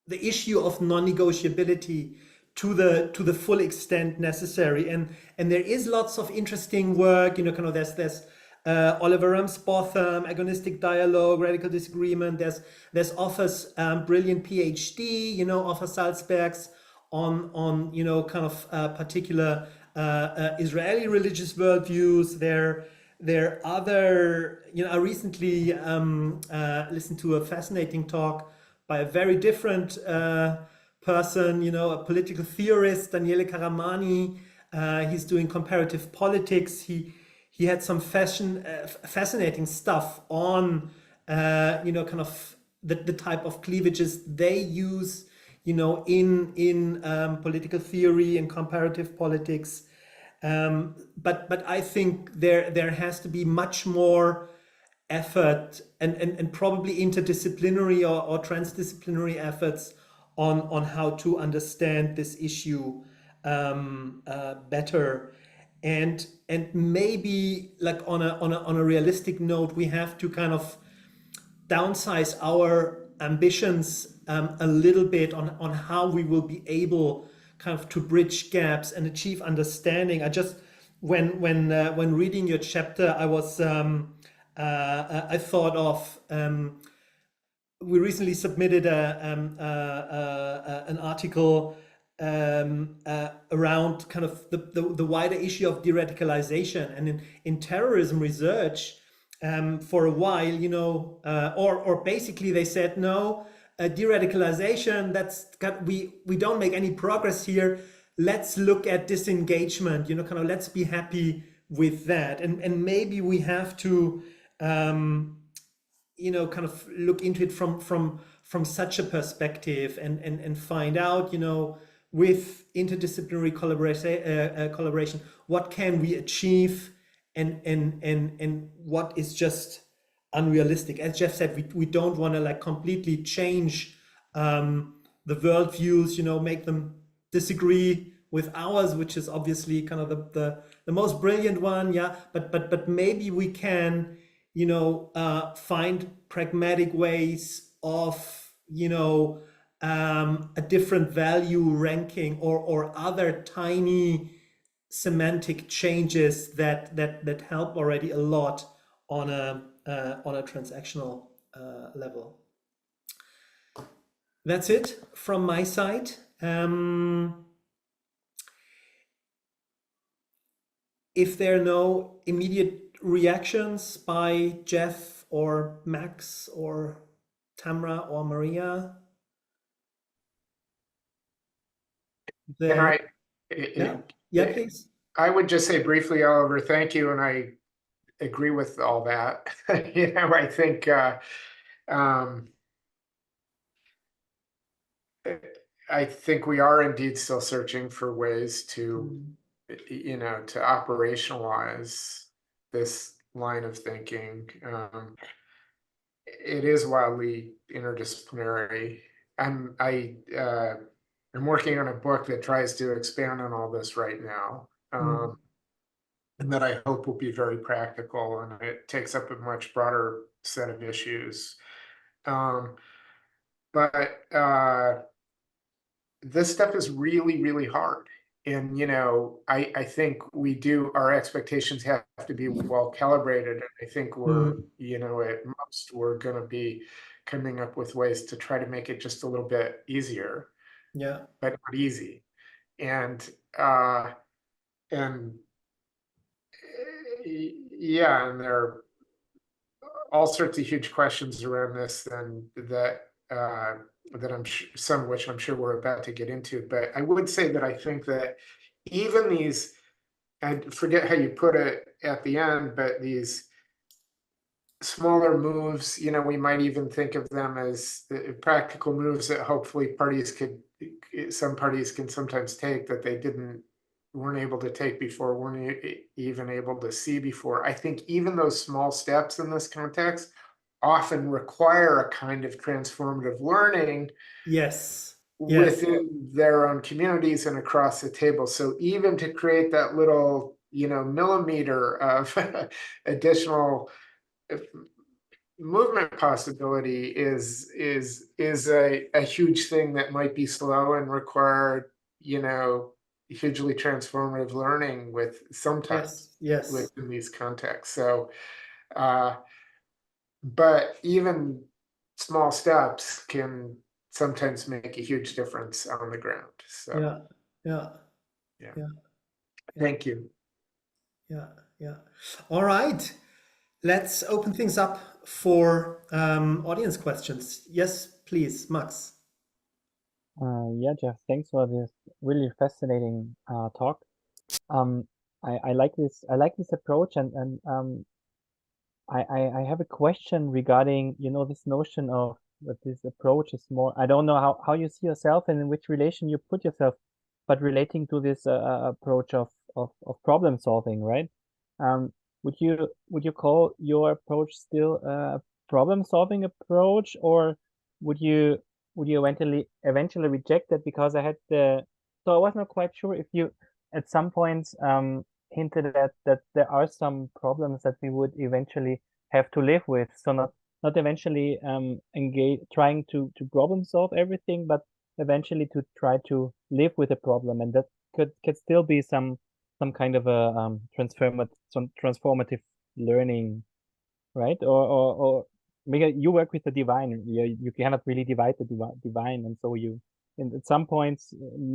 the issue of non-negotiability to the full extent necessary. And there is lots of interesting work, kind of there's Oliver Ramsbotham, agonistic dialogue, radical disagreement. There's Offer's brilliant PhD, Offer Salzberg's on kind of particular Israeli religious worldviews. There are other, I recently listened to a fascinating talk by a very different person, a political theorist, Daniele Caramani. He's doing comparative politics. He had some fascinating stuff on, kind of the type of cleavages they use, in political theory and comparative politics. But I think there has to be much more effort and probably interdisciplinary or transdisciplinary efforts on how to understand this issue better. and maybe like on a realistic note, we have to kind of downsize our ambitions a little bit on how we will be able kind of to bridge gaps and achieve understanding. I just when reading your chapter, I was I thought of we recently submitted an article around kind of the wider issue of de-radicalization, and in terrorism research. For a while, you know, or basically they said no, de-radicalization. We don't make any progress here. Let's look at disengagement. You know, kind of let's be happy with that, and maybe we have to, you know, kind of look into it from such a perspective and find out, you know, with interdisciplinary collaboration, what can we achieve. And what is just unrealistic. As Jeff said, we don't want to like completely change the worldviews, you know, make them disagree with ours, which is obviously kind of the most brilliant one, yeah. But maybe we can, you know, find pragmatic ways of, you know, a different value ranking or other tiny semantic changes that help already a lot on a transactional level. That's it from my side. If there are no immediate reactions by Jeff or Max or Tamra or Maria, then yeah, please. I would just say briefly, Oliver, thank you, and I agree with all that. You know, I think we are indeed still searching for ways to, you know, to operationalize this line of thinking. It is wildly interdisciplinary. I'm working on a book that tries to expand on all this right now, and that I hope will be very practical, and it takes up a much broader set of issues. But this stuff is really, really hard. And, you know, I think our expectations have to be well calibrated. And I think we're, you know, at most, we're going to be coming up with ways to try to make it just a little bit easier. Yeah. But not easy. And yeah, and there are all sorts of huge questions around this, and that I'm some of which I'm sure we're about to get into. But I would say that I think that even these, I forget how you put it at the end, but these smaller moves, you know, we might even think of them as practical moves that hopefully some parties can sometimes take that they weren't able to take before, weren't even able to see before. I think even those small steps in this context often require a kind of transformative learning. Yes. Within their own communities and across the table. So even to create that little, you know, millimeter of additional movement possibility is a huge thing that might be slow and require, you know, hugely transformative learning with sometimes within these contexts. So but even small steps can sometimes make a huge difference on the ground. So yeah. Thank you. Yeah. All right. Let's open things up for audience questions. Yes, please, Max. Yeah, Jeff, thanks for this really fascinating talk. I like this approach, and I have a question regarding, you know, this notion of that this approach is more, I don't know how you see yourself and in which relation you put yourself, but relating to this approach of problem solving, right? Would you call your approach still a problem solving approach, or would you eventually reject it? Because so I was not quite sure if you at some point hinted at that there are some problems that we would eventually have to live with. So not eventually engage trying to problem solve everything, but eventually to try to live with a problem, and that could still be some kind of a transformative learning, right? Or because you work with the divine, you cannot really divide the divine, and so at some points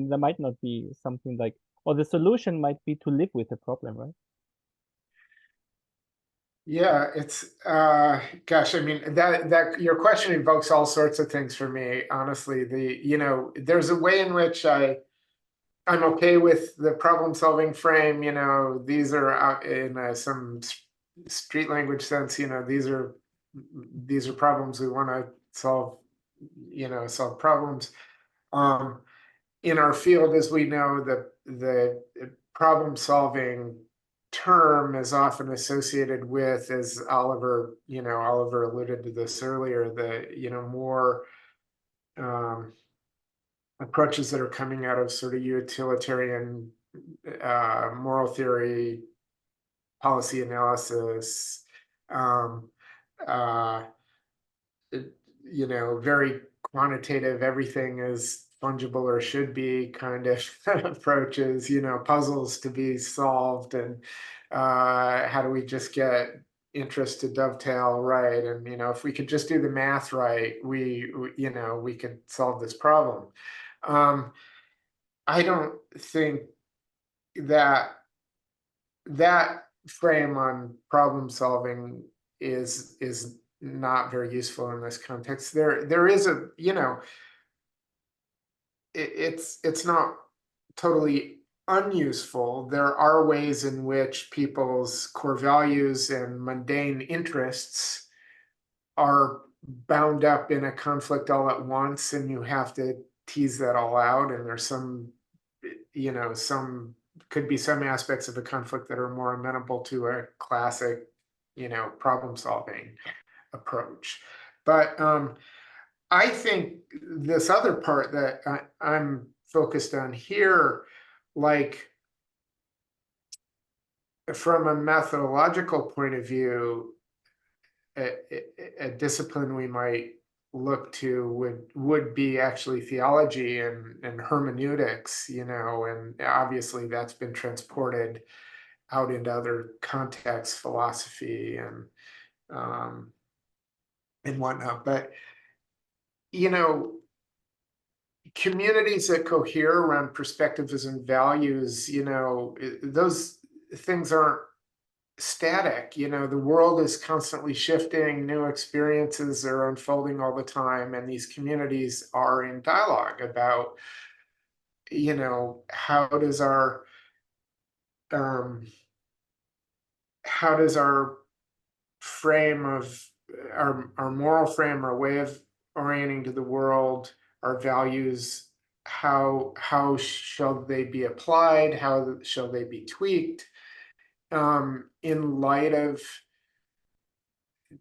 there might not be something like, or the solution might be to live with the problem, right? Yeah, it's gosh, I mean that your question evokes all sorts of things for me, honestly. There's a way in which I'm okay with the problem solving frame. These are out in some street language sense. These are problems we want to solve. Solve problems. In our field, as we know, the problem solving term is often associated with, as Oliver alluded to this earlier, the more approaches that are coming out of sort of utilitarian moral theory, policy analysis, um, uh, very quantitative, everything is fungible or should be kind of approaches, puzzles to be solved, and how do we just get interest to dovetail right? And if we could just do the math right, we could solve this problem. I don't think that frame on problem solving is not very useful in this context. There is a, it's not totally unuseful. There are ways in which people's core values and mundane interests are bound up in a conflict all at once, and you have to tease that all out. And there's could be some aspects of a conflict that are more amenable to a classic, problem solving approach. But I think this other part that I'm focused on here, like from a methodological point of view, a discipline we might look to would be actually theology and hermeneutics, and obviously that's been transported out into other contexts, philosophy and whatnot. But communities that cohere around perspectives and values, those things aren't static. The world is constantly shifting, new experiences are unfolding all the time, and these communities are in dialogue about, how does our frame of our moral frame, our way of orienting to the world, our values, how shall they be applied, how shall they be tweaked in light of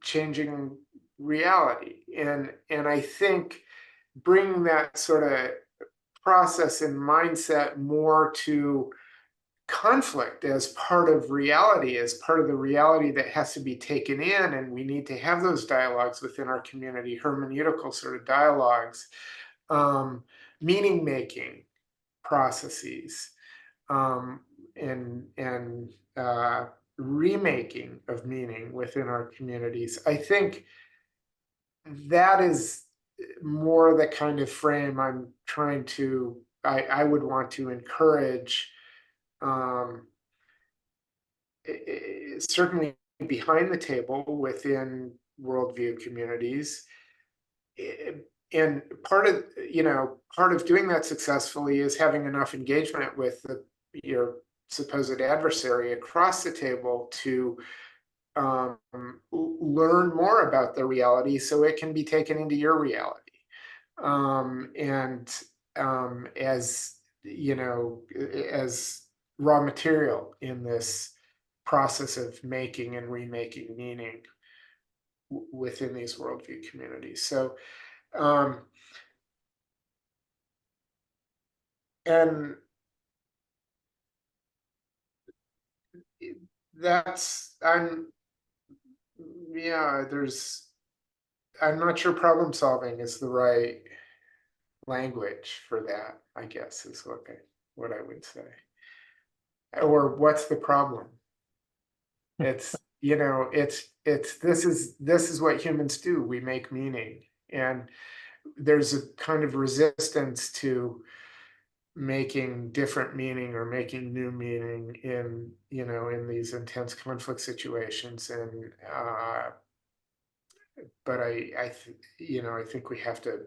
changing reality. And I think bringing that sort of process and mindset more to conflict as part of reality, as part of the reality that has to be taken in, and we need to have those dialogues within our community, hermeneutical sort of dialogues, meaning making processes, and remaking of meaning within our communities. I think that is more the kind of frame I'm trying to, I would want to encourage, certainly behind the table within worldview communities. And part of doing that successfully is having enough engagement with your supposed adversary across the table to learn more about the reality so it can be taken into your reality. And as as raw material in this process of making and remaking meaning within these worldview communities. So, and yeah, I'm not sure problem solving is the right language for that, I guess, is what I would say. Or what's the problem? It's, this is what humans do. We make meaning. And there's a kind of resistance to making different meaning or making new meaning in these intense conflict situations. And but I think we have to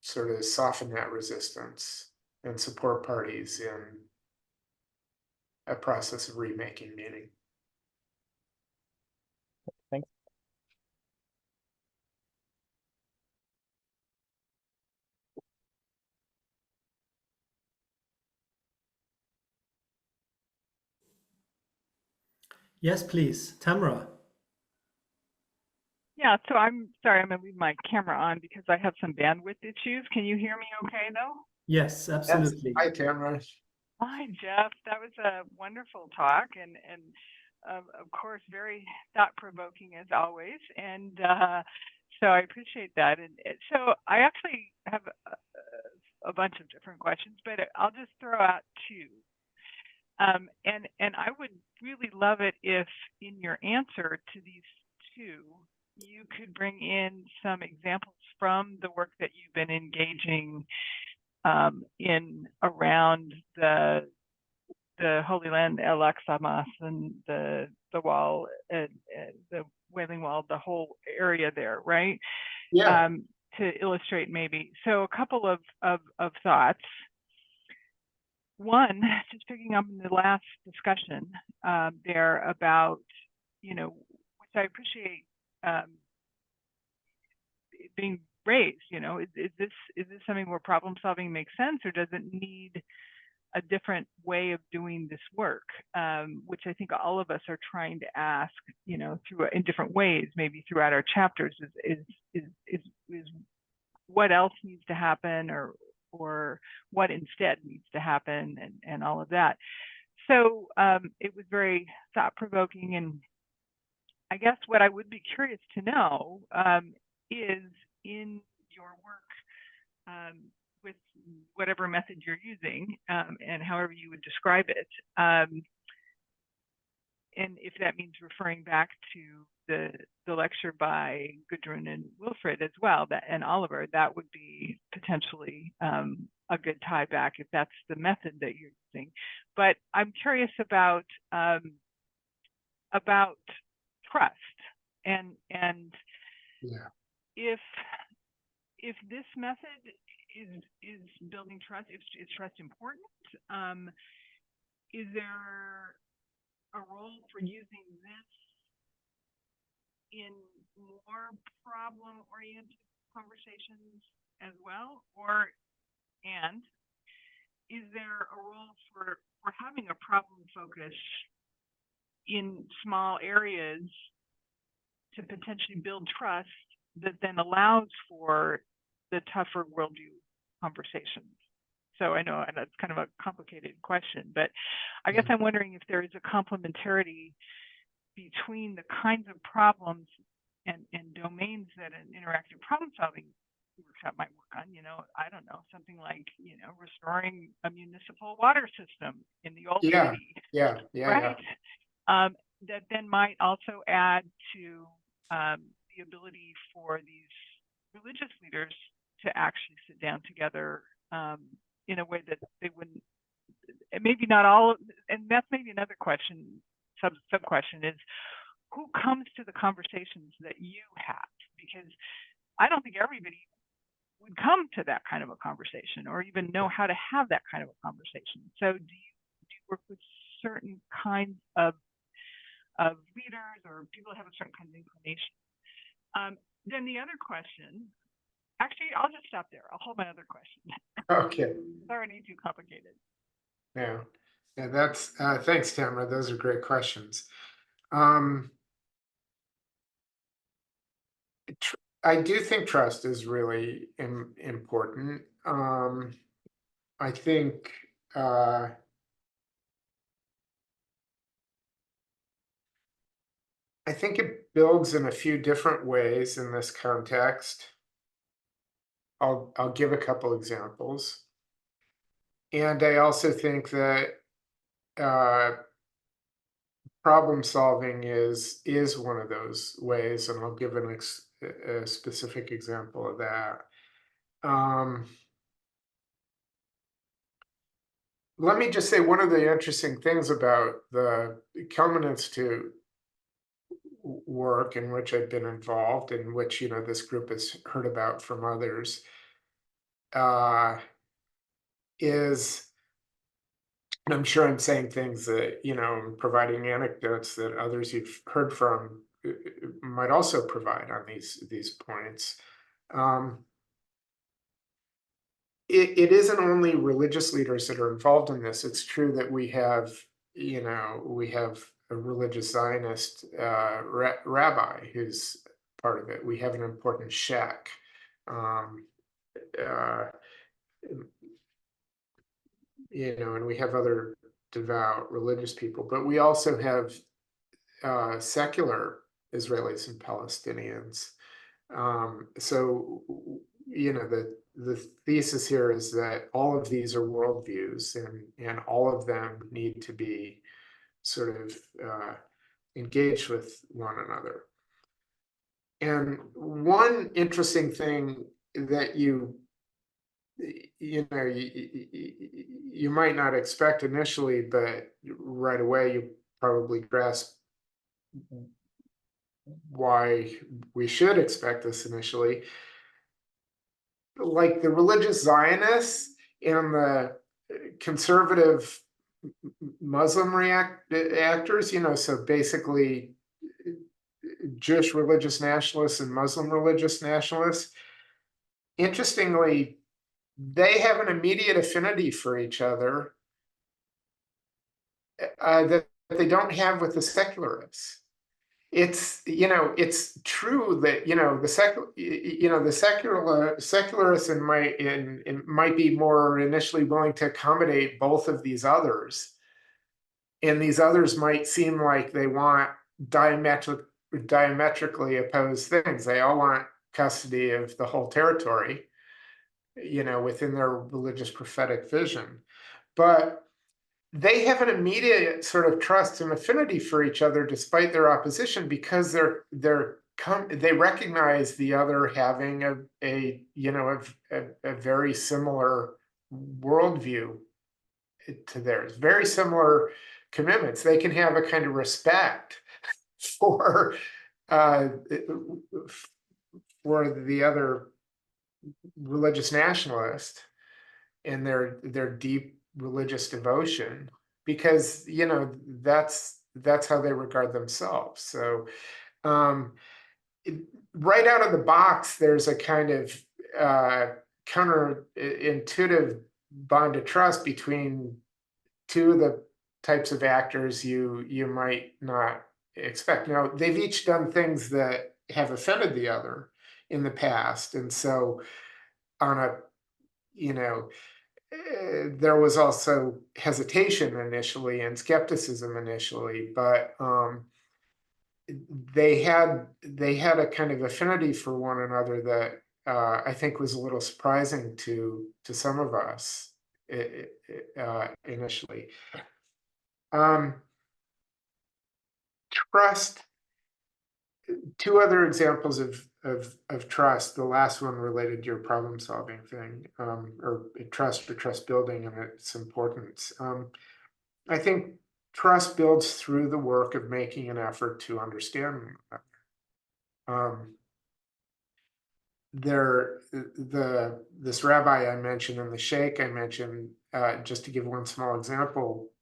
sort of soften that resistance and support parties in a process of remaking meaning. Thanks. Yes, please. Tamara. Yeah, so I'm sorry, I'm gonna leave my camera on because I have some bandwidth issues. Can you hear me okay, though? Yes, absolutely. Hi, Tamara. Hi, Jeff. That was a wonderful talk and of course, very thought-provoking as always. And so I appreciate that. And so I actually have a bunch of different questions, but I'll just throw out two. And I would really love it if in your answer to these two, you could bring in some examples from the work that you've been engaging in around the Holy Land, El Aqsa and the wall, the Wailing Wall, the whole area there, right? Yeah. To illustrate maybe. So a couple of thoughts. One, just picking up in the last discussion there about, which I appreciate being raised, is this something where problem solving makes sense, or does it need a different way of doing this work, which I think all of us are trying to ask, through in different ways, maybe throughout our chapters, is what else needs to happen, or what instead needs to happen, and all of that. So it was very thought-provoking, and I guess what I would be curious to know is in your work with whatever method you're using and however you would describe it, and if that means referring back to the lecture by Gudrun and Wilfred as well, and Oliver, that would be potentially a good tie back if that's the method that you're using. But I'm curious about trust and Yeah. if this method is building trust, is trust important? Is there a role for using this in more problem-oriented conversations as well? And is there a role for having a problem focus in small areas to potentially build trust that then allows for the tougher worldview conversations? So I know that's kind of a complicated question, but I guess I'm wondering if there is a complementarity between the kinds of problems and domains that an interactive problem solving workshop might work on. I don't know, something like, restoring a municipal water system in the old city. Yeah. Right? That then might also add to the ability for these religious leaders to actually sit down together in a way that they wouldn't, and maybe not all, and that's maybe another question, sub question is, who comes to the conversations that you have? Because I don't think everybody would come to that kind of a conversation or even know how to have that kind of a conversation. So do you work with certain kinds of leaders or people that have a certain kind of inclination? Then the other question, actually, I'll just stop there. I'll hold my other question. Okay. It's already too complicated. Yeah. That's thanks, Tamara. Those are great questions. I do think trust is really important. I think I think it builds in a few different ways in this context. I'll give a couple examples. And I also think that problem solving is one of those ways, and I'll give a specific example of that. Let me just say one of the interesting things about the Kelman Institute work in which I've been involved, in which this group has heard about from others, is, and I'm sure I'm saying things that providing anecdotes that others you've heard from might also provide on these points. It isn't only religious leaders that are involved in this. It's true that we have a religious Zionist rabbi who's part of it. We have an important sheikh. And we have other devout religious people, but we also have secular Israelis and Palestinians. So the thesis here is that all of these are worldviews, and all of them need to be sort of engaged with one another. And one interesting thing that you might not expect initially, but right away you probably grasp why we should expect this initially. Like the religious Zionists and the conservative Muslim actors, so basically Jewish religious nationalists and Muslim religious nationalists, interestingly, they have an immediate affinity for each other that they don't have with the secularists. It's true that the secularists might be more initially willing to accommodate both of these others, and these others might seem like they want diametrically opposed things. They all want custody of the whole territory, within their religious prophetic vision, but they have an immediate sort of trust and affinity for each other despite their opposition, because they recognize the other having a very similar worldview to theirs, very similar commitments. They can have a kind of respect for the other religious nationalist and their deep religious devotion, because that's how they regard themselves. So right out of the box, there's a kind of counterintuitive bond of trust between two of the types of actors you might not expect. Now, they've each done things that have offended the other in the past, and so on a there was also hesitation initially and skepticism initially, but they had a kind of affinity for one another that I think was a little surprising to some of us initially. Trust. Two other examples of trust. The last one related to your problem solving thing, or trust building and its importance. I think trust builds through the work of making an effort to understand this rabbi I mentioned and the sheikh I mentioned, just to give one small example,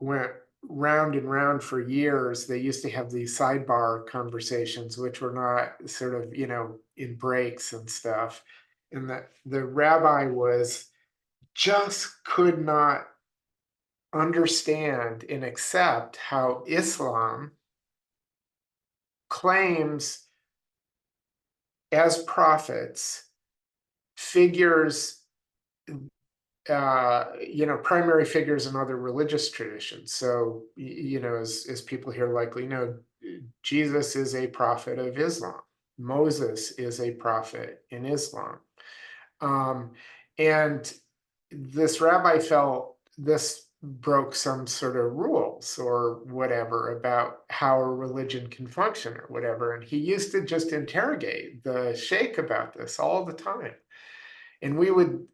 went round and round for years. They used to have these sidebar conversations, which were not sort of, in breaks and stuff. And the rabbi could not understand and accept how Islam claims as prophets figures, primary figures in other religious traditions. So, as people here likely know, Jesus is a prophet of Islam. Moses is a prophet in Islam. And this rabbi felt this broke some sort of rules or whatever about how a religion can function or whatever. And he used to just interrogate the sheikh about this all the time. And we would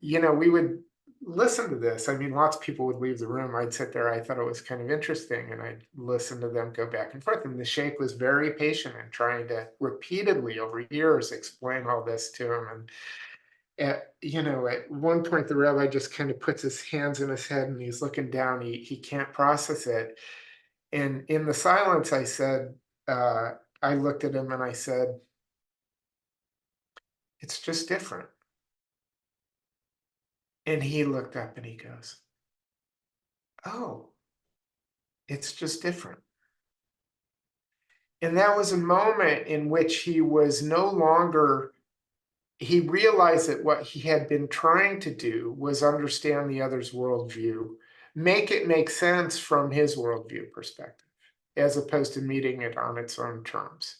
listen to this. I mean, lots of people would leave the room. I'd sit there. I thought it was kind of interesting. And I'd listen to them go back and forth. And the sheikh was very patient in trying to repeatedly over years explain all this to him. And at one point, the rabbi just kind of puts his hands in his head and he's looking down. He can't process it. And in the silence, I said, I looked at him and I said, it's just different. And he looked up and he goes, oh, it's just different. And that was a moment in which he was no longer, he realized that what he had been trying to do was understand the other's worldview, make it make sense from his worldview perspective, as opposed to meeting it on its own terms.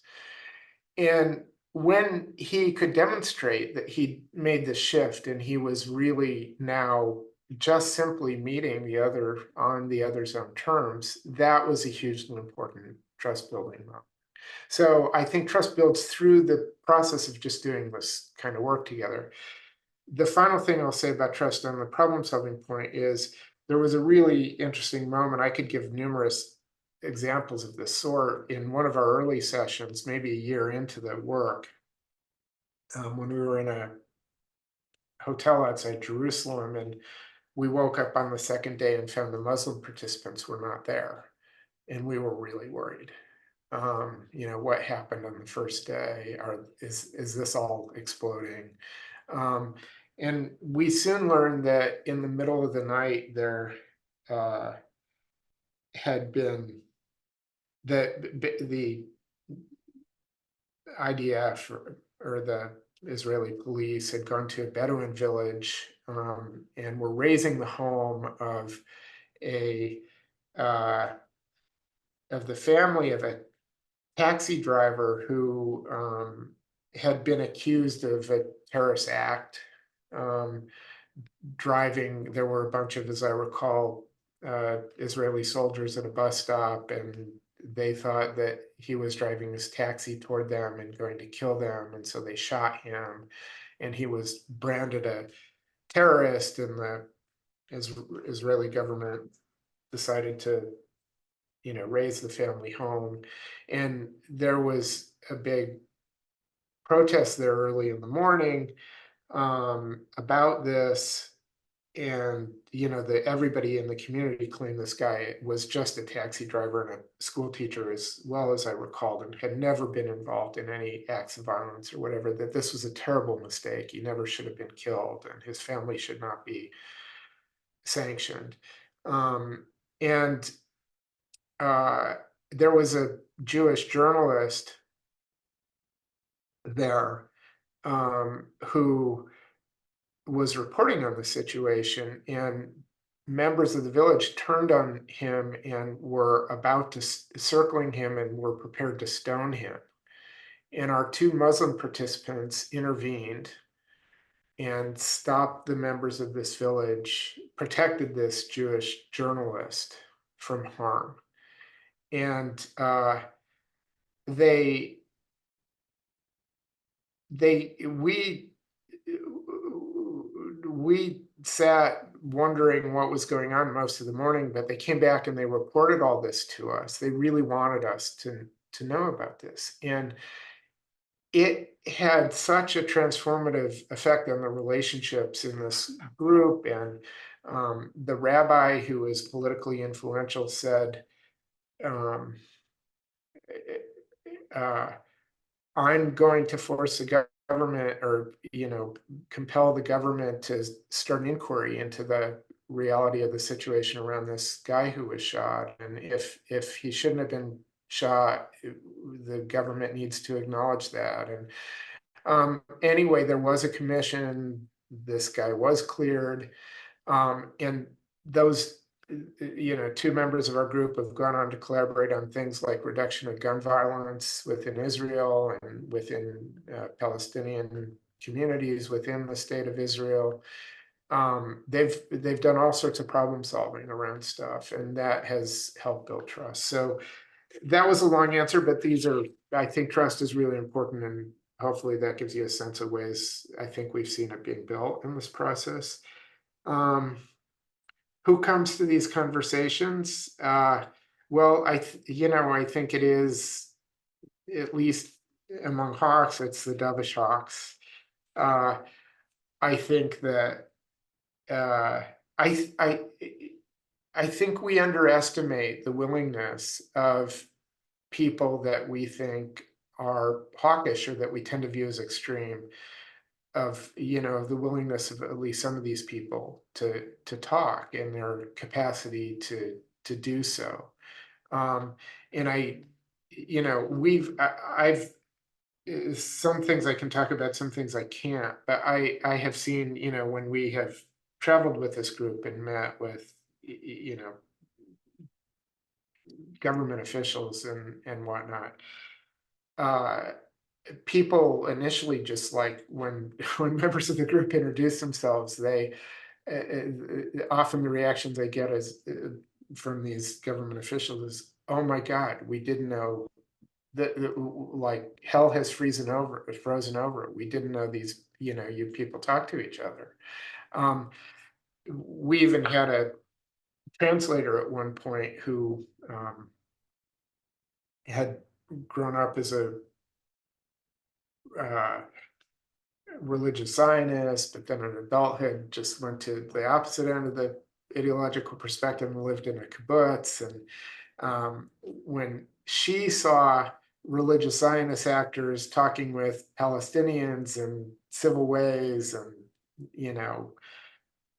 And when he could demonstrate that he made the shift and he was really now just simply meeting the other on the other's own terms, that was a hugely important trust building moment. So I think trust builds through the process of just doing this kind of work together. The final thing I'll say about trust on the problem solving point is there was a really interesting moment. I could give numerous examples of this sort in one of our early sessions, maybe a year into the work, when we were in a hotel outside Jerusalem, and we woke up on the second day and found the Muslim participants were not there, and we were really worried. What happened on the first day? Is this all exploding? And we soon learned that in the middle of the night there had been the IDF or the Israeli police had gone to a Bedouin village and were raising the home of the family of a taxi driver who had been accused of a terrorist act, driving. There were a bunch of, as I recall, Israeli soldiers at a bus stop, and they thought that he was driving his taxi toward them and going to kill them, and so they shot him, and he was branded a terrorist, and the Israeli government decided to raise the family home. And there was a big protest there early in the morning about this. And, everybody in the community claimed this guy was just a taxi driver and a school teacher, as well as I recalled, and had never been involved in any acts of violence or whatever, that this was a terrible mistake. He never should have been killed, and his family should not be sanctioned. And there was a Jewish journalist there who was reporting on the situation, and members of the village turned on him and were about to circling him and were prepared to stone him. And our two Muslim participants intervened and stopped the members of this village, protected this Jewish journalist from harm. And we sat wondering what was going on most of the morning, but they came back and they reported all this to us. They really wanted us to know about this. And it had such a transformative effect on the relationships in this group. And the rabbi, who was politically influential, said, I'm going to force the government, or compel the government to start an inquiry into the reality of the situation around this guy who was shot. And if he shouldn't have been shot, the government needs to acknowledge that. And anyway, there was a commission. This guy was cleared, and those two members of our group have gone on to collaborate on things like reduction of gun violence within Israel and within Palestinian communities within the state of Israel. They've done all sorts of problem solving around stuff, and that has helped build trust. So that was a long answer, but I think trust is really important, and hopefully that gives you a sense of ways I think we've seen it being built in this process. Who comes to these conversations? Well, I think it is, at least among hawks, it's the dovish hawks. I think that I think we underestimate the willingness of people that we think are hawkish or that we tend to view as extreme, of the willingness of at least some of these people to talk and their capacity to do so. And I've some things I can talk about, some things I can't, but I have seen, when we have traveled with this group and met with government officials and whatnot, people initially, just like when members of the group introduce themselves, they often the reactions I get is from these government officials is, "Oh my God, we didn't know that like hell has frozen over. We didn't know these you people talk to each other." We even had a translator at one point who had grown up as a religious Zionist, but then in adulthood just went to the opposite end of the ideological perspective and lived in a kibbutz. And when she saw religious Zionist actors talking with Palestinians in civil ways and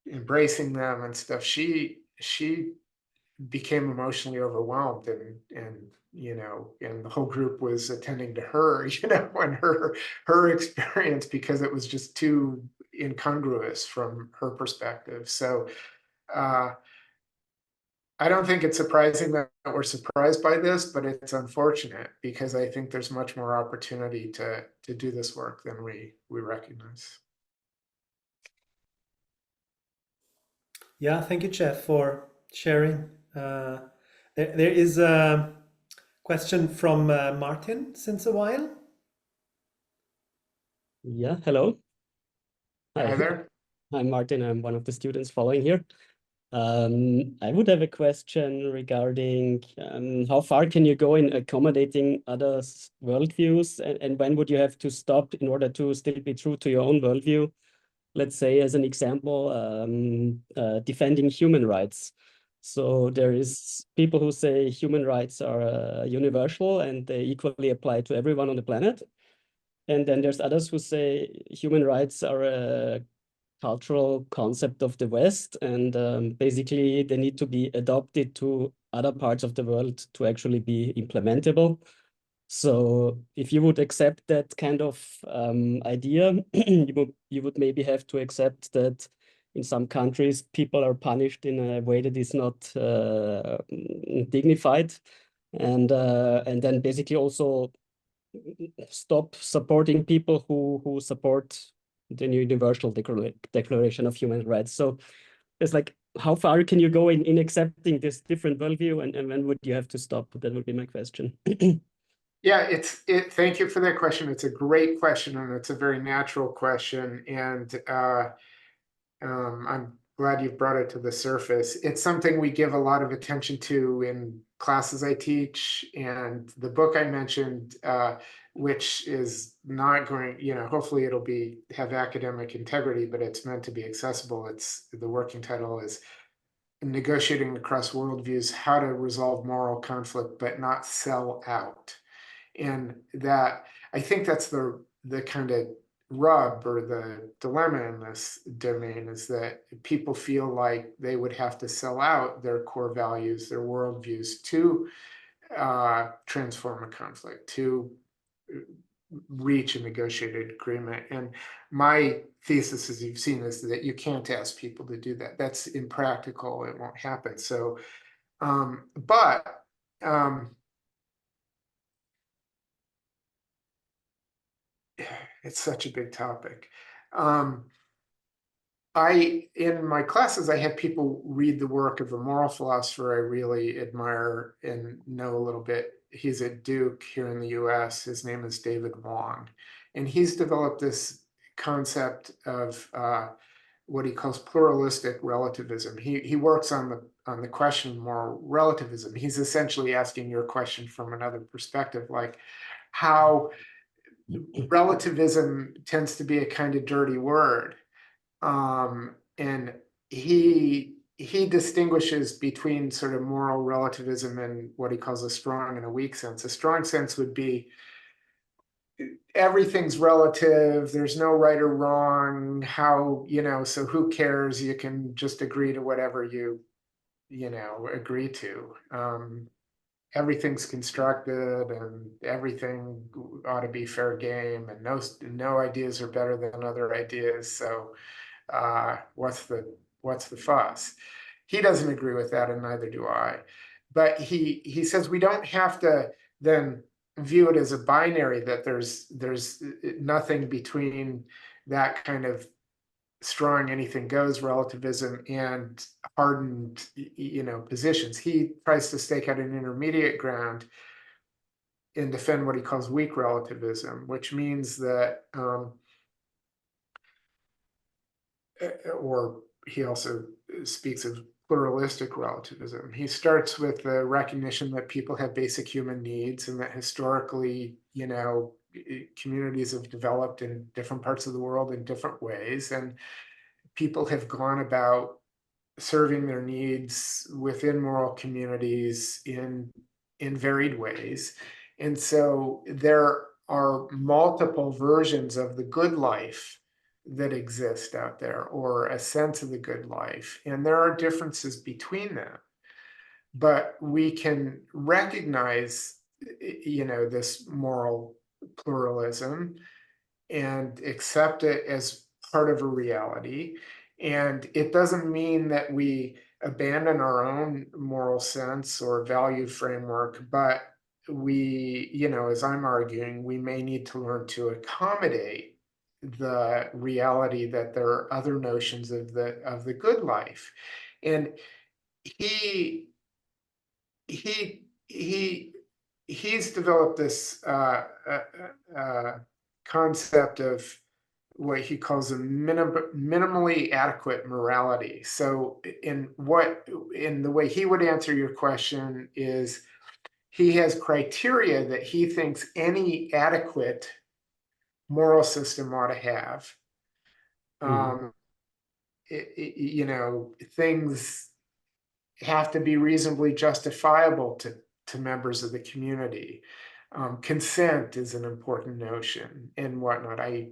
embracing them and stuff, she became emotionally overwhelmed, and the whole group was attending to her, and her experience, because it was just too incongruous from her perspective. So I don't think it's surprising that we're surprised by this, but it's unfortunate because I think there's much more opportunity to do this work than we recognize. Yeah, thank you, Jeff, for sharing. There is a question from Martin since a while. Yeah, hello. Hi there. I'm Martin. I'm one of the students following here. I would have a question regarding how far can you go in accommodating others' worldviews, and when would you have to stop in order to still be true to your own worldview? Let's say, as an example, defending human rights. So there is people who say human rights are universal and they equally apply to everyone on the planet. And then there's others who say human rights are a cultural concept of the West, and basically they need to be adopted to other parts of the world to actually be implementable. So if you would accept that kind of idea, you would maybe have to accept that in some countries people are punished in a way that is not dignified, and then basically also stop supporting people who support the Universal Declaration of Human Rights. So it's like, how far can you go in accepting this different worldview, and when would you have to stop? That would be my question. Yeah, thank you for that question. It's a great question, and it's a very natural question. And I'm glad you've brought it to the surface. It's something we give a lot of attention to in classes I teach, and the book I mentioned, which is not going, hopefully it'll have academic integrity, but it's meant to be accessible. The working title is Negotiating Across Worldviews: How to Resolve Moral Conflict but Not Sell Out. And that, I think that's the kind of rub or the dilemma in this domain, is that people feel like they would have to sell out their core values, their worldviews, to transform a conflict, to reach a negotiated agreement. And my thesis, as you've seen, is that you can't ask people to do that. That's impractical. It won't happen. So, it's such a big topic. In my classes, I had people read the work of a moral philosopher I really admire and know a little bit. He's at Duke here in the US. His name is David Wong. And he's developed this concept of what he calls pluralistic relativism. He works on the question of moral relativism. He's essentially asking your question from another perspective, like how relativism tends to be a kind of dirty word. And he distinguishes between sort of moral relativism and what he calls a strong and a weak sense. A strong sense would be everything's relative, there's no right or wrong, so who cares, you can just agree to whatever you agree to. Everything's constructed and everything ought to be fair game, and no ideas are better than other ideas, so what's the fuss? He doesn't agree with that, and neither do I. But he says we don't have to then view it as a binary, that there's nothing between that kind of strong anything goes relativism and hardened positions. He tries to stake out an intermediate ground and defend what he calls weak relativism, which means that or he also speaks of pluralistic relativism. He starts with the recognition that people have basic human needs, and that historically, communities have developed in different parts of the world in different ways, and people have gone about serving their needs within moral communities in varied ways. And so there are multiple versions of the good life that exist out there, or a sense of the good life, and there are differences between them, but we can recognize this moral pluralism and accept it as part of a reality. And it doesn't mean that we abandon our own moral sense or value framework, but we, as I'm arguing, we may need to learn to accommodate the reality that there are other notions of the good life. And he's developed this concept of what he calls a minimally adequate morality. So in the way he would answer your question is, he has criteria that he thinks any adequate moral system ought to have. Things have to be reasonably justifiable to members of the community. Consent is an important notion and whatnot. I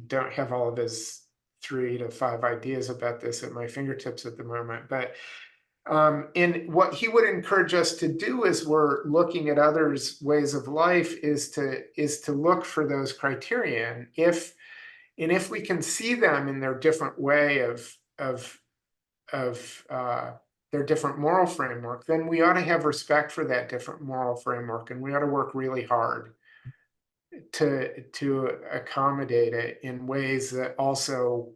don't have all of his 3 to 5 ideas about this at my fingertips at the moment, but and what he would encourage us to do as we're looking at others' ways of life is to look for those criteria. And if we can see them in their different way of their different moral framework, then we ought to have respect for that different moral framework, and we ought to work really hard to accommodate it in ways that also,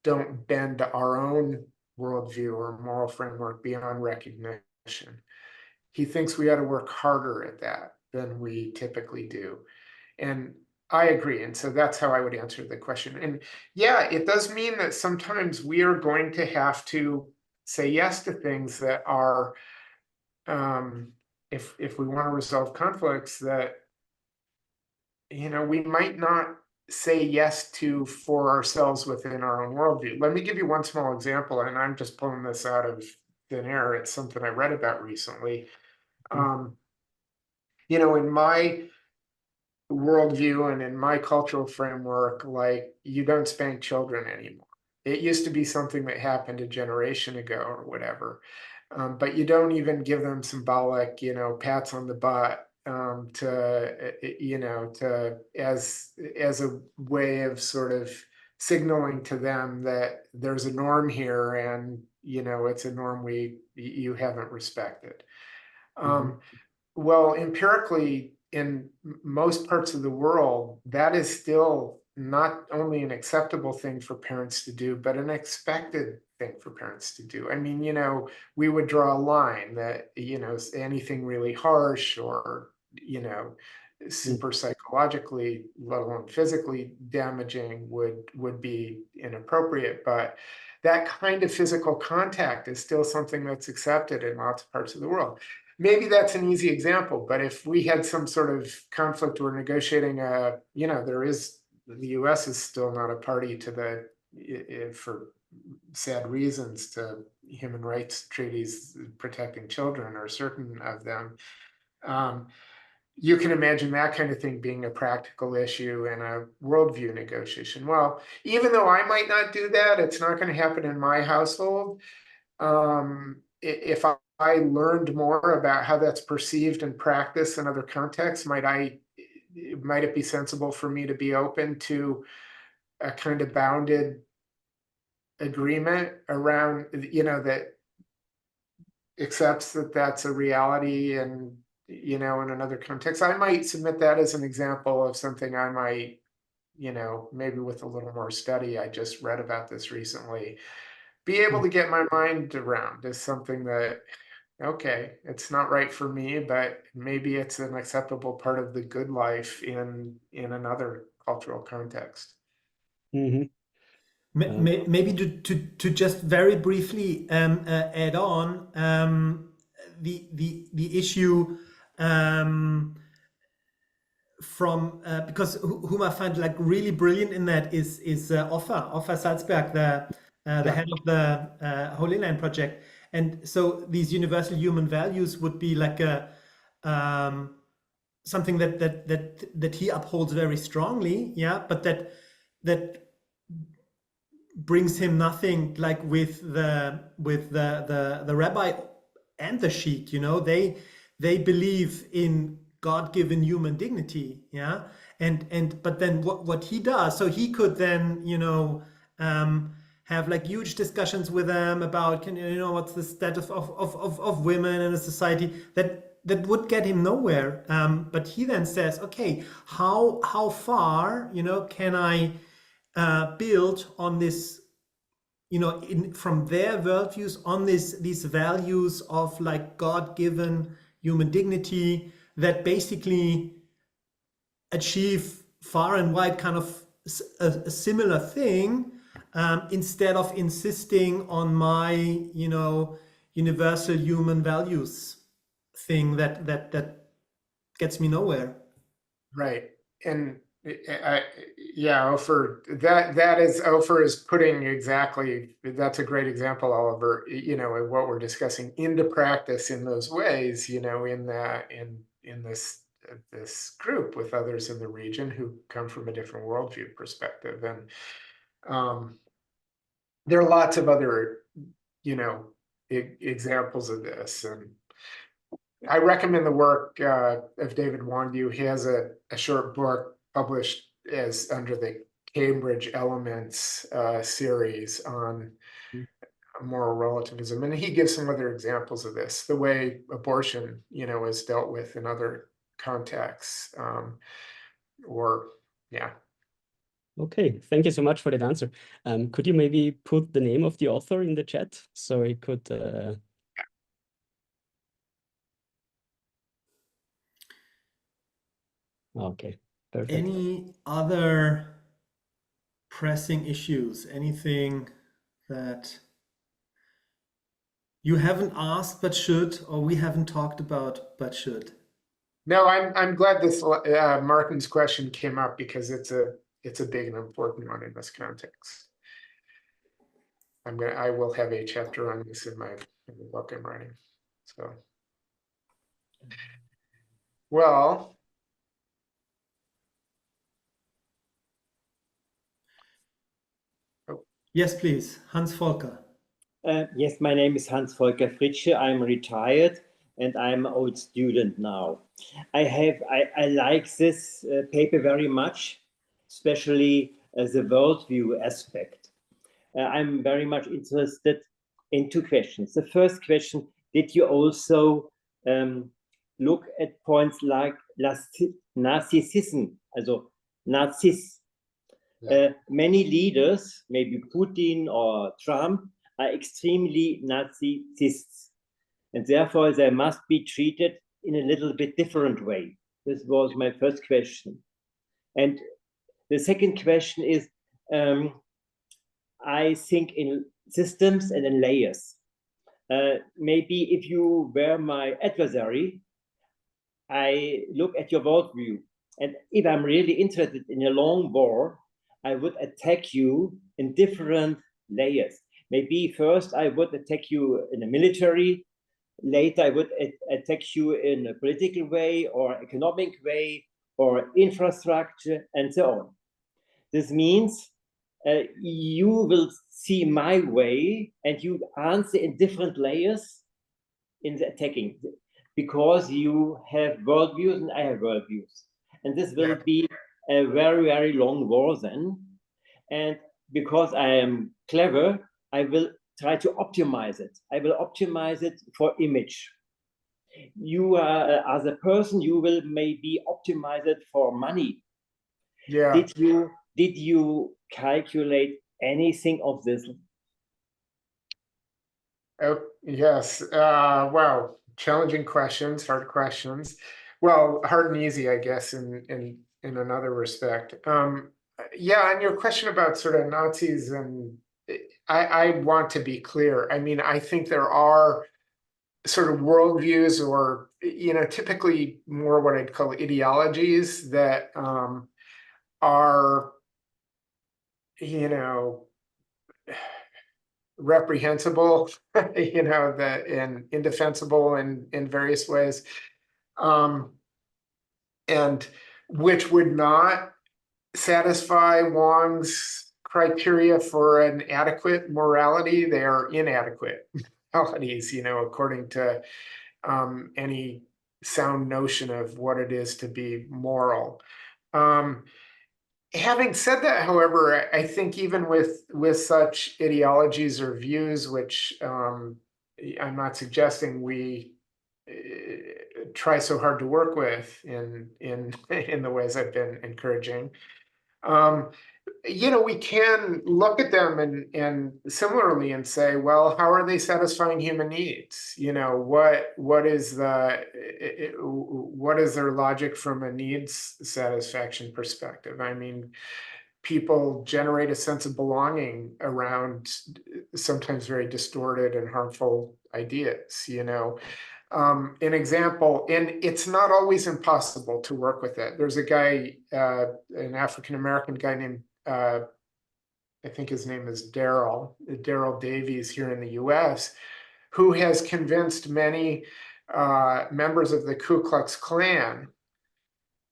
don't bend our own worldview or moral framework beyond recognition. He thinks we ought to work harder at that than we typically do. And I agree. And so that's how I would answer the question. And yeah, it does mean that sometimes we are going to have to say yes to things that are, if we want to resolve conflicts, that, we might not say yes to for ourselves within our own worldview. Let me give you one small example, and I'm just pulling this out of thin air. It's something I read about recently. In my worldview and in my cultural framework, like, you don't spank children anymore. It used to be something that happened a generation ago or whatever, but you don't even give them symbolic, pats on the butt as a way of sort of signaling to them that there's a norm here, and it's a norm you haven't respected. Well, empirically, in most parts of the world, that is still not only an acceptable thing for parents to do, but an expected thing for parents to do. I mean, we would draw a line that, anything really harsh or, super psychologically, let alone physically damaging would be inappropriate. But that kind of physical contact is still something that's accepted in lots of parts of the world. Maybe that's an easy example, but if we had some sort of conflict or negotiating, the US is still not a party to for sad reasons, to human rights treaties protecting children, or certain of them. You can imagine that kind of thing being a practical issue in a worldview negotiation. Well, even though I might not do that, it's not going to happen in my household. If I learned more about how that's perceived in practice in other contexts, might it be sensible for me to be open to a kind of bounded agreement around, that accepts that that's a reality, and in another context? I might submit that as an example of something I might, maybe with a little more study. I just read about this recently, be able to get my mind around as something that, okay, it's not right for me, but maybe it's an acceptable part of the good life in another cultural context. Maybe to just very briefly add on the issue from because whom I find like really brilliant in that is Offa Salzberg, the head of the Holy Land Project. And so these universal human values would be like a something that he upholds very strongly, yeah, but that brings him nothing like with the rabbi and the sheik. They believe in God-given human dignity, yeah, but then what he does, so he could then have like huge discussions with them about what's the status of women in a society that would get him nowhere. But he then says, okay, how far can I build on this, from their worldviews, on these values of like God-given human dignity that basically achieve far and wide kind of a similar thing, instead of insisting on my universal human values thing that gets me nowhere. Right. And Ofer, Ofer is putting exactly, that's a great example, Oliver, of what we're discussing into practice in those ways, in this group with others in the region who come from a different worldview perspective. And there are lots of other, examples of this. And I recommend the work of David Wandyu. He has a short book published as under the Cambridge Elements series on moral relativism, and he gives some other examples of this, the way abortion, is dealt with in other contexts, Okay, thank you so much for that answer. Could you maybe put the name of the author in the chat so he could? Okay, perfect. Any other pressing issues? Anything that you haven't asked but should, or we haven't talked about but should? No, I'm glad this Martin's question came up, because it's a big and important one in this context. I will have a chapter on this in the book I'm writing. So, well. Yes, please, Hans Volker. Yes, my name is Hans Volker Fritsche. I'm retired, and I'm an old student now. I like this paper very much, especially the worldview aspect. I'm very much interested in two questions. The first question, did you also look at points like narcissism, also Narciss? Many leaders, maybe Putin or Trump, are extremely narcissists, and therefore they must be treated in a little bit different way. This was my first question. And the second question is, I think in systems and in layers. Maybe if you were my adversary, I look at your worldview, and if I'm really interested in a long war, I would attack you in different layers. Maybe first I would attack you in a military, later I would attack you in a political way or economic way or infrastructure and so on. This means you will see my way and you answer in different layers in the attacking, because you have worldviews and I have worldviews. And this will be a very, very long war then. And because I am clever, I will try to optimize it. I will optimize it for image. You as a person, you will maybe optimize it for money. Yeah. Did you calculate anything of this? Oh, yes. Wow. Challenging questions, hard questions. Well, hard and easy, I guess, in another respect. Yeah, and your question about sort of Nazis, and I want to be clear. I mean, I think there are sort of worldviews, or typically more what I'd call ideologies that are reprehensible, that and indefensible in various ways, and which would not satisfy Wong's criteria for an adequate morality. They are inadequate moralities, according to any sound notion of what it is to be moral. Having said that, however, I think even with such ideologies or views, which I'm not suggesting we try so hard to work with in the ways I've been encouraging, we can look at them and similarly and say, well, how are they satisfying human needs? What is their logic from a needs satisfaction perspective? I mean, people generate a sense of belonging around sometimes very distorted and harmful ideas, an example, and it's not always impossible to work with it. There's a guy, an African-American guy named, I think his name is Daryl Davies here in the US, who has convinced many members of the Ku Klux Klan,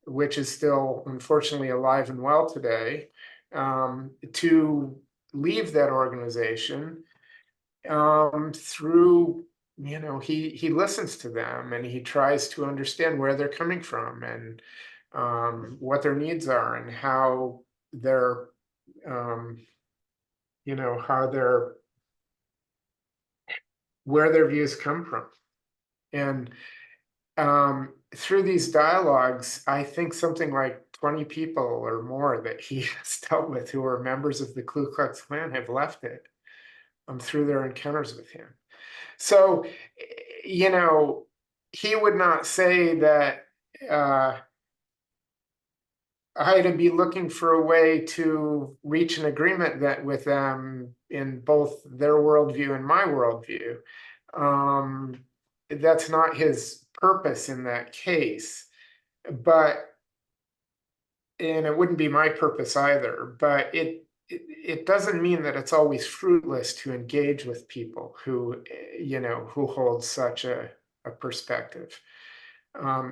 which is still unfortunately alive and well today, to leave that organization through, he listens to them and he tries to understand where they're coming from and what their needs are and how they're, where their views come from. And through these dialogues, I think something like 20 people or more that he has dealt with who are members of the Ku Klux Klan have left it through their encounters with him. So, he would not say that I had to be looking for a way to reach an agreement that with them in both their worldview and my worldview. That's not his purpose in that case, and it wouldn't be my purpose either, but it doesn't mean that it's always fruitless to engage with people who hold such a perspective.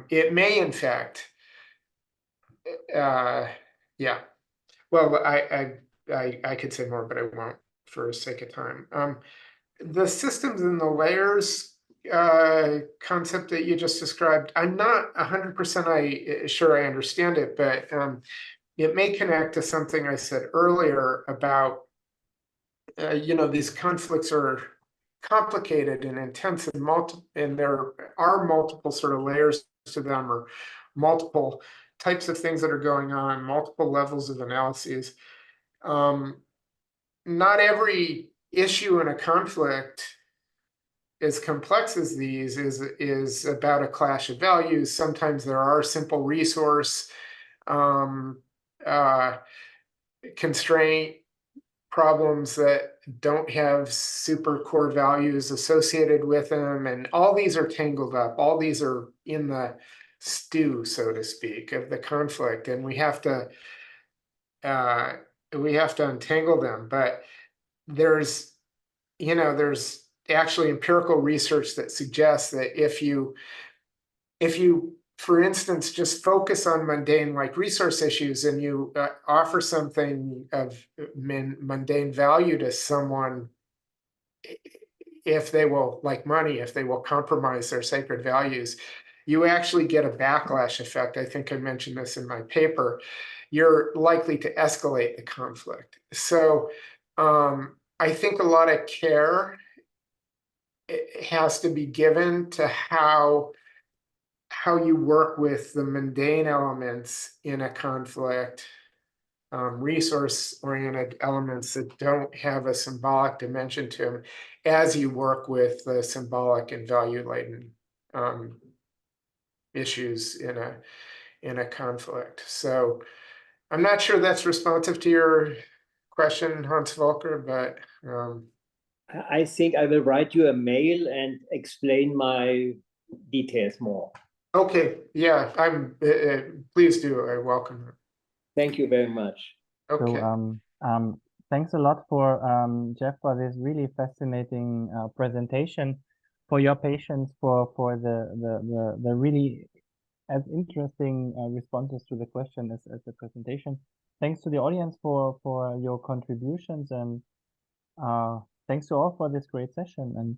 It may, in fact, yeah. Well, I could say more, but I won't for the sake of time. The systems and the layers, concept that you just described. I'm not 100% sure I understand it, but it may connect to something I said earlier about, these conflicts are complicated and intense and there are multiple sort of layers to them, or multiple types of things that are going on, multiple levels of analyses. Not every issue in a conflict, as complex as these, is about a clash of values. Sometimes there are simple resource constraint problems that don't have super core values associated with them, and all these are tangled up. All these are in the stew, so to speak, of the conflict, and we have to untangle them. But there's actually empirical research that suggests that if you, for instance, just focus on mundane like resource issues, and you offer something of mundane value to someone, if they will, like money, if they will compromise their sacred values, you actually get a backlash effect. I think I mentioned this in my paper. You're likely to escalate the conflict. So I think a lot of care has to be given to how you work with the mundane elements in a conflict, resource-oriented elements that don't have a symbolic dimension to them, as you work with the symbolic and value-laden issues in a conflict. So I'm not sure that's responsive to your question, Hans Volker, but I think I will write you a mail and explain my details more. okay, yeah, I'm please do. I welcome it. Thank you very much. Okay. So thanks a lot for Jeff, for this really fascinating presentation, for your patience, for the really as interesting responses to the question as the presentation. Thanks to the audience for your contributions, and thanks to all for this great session. And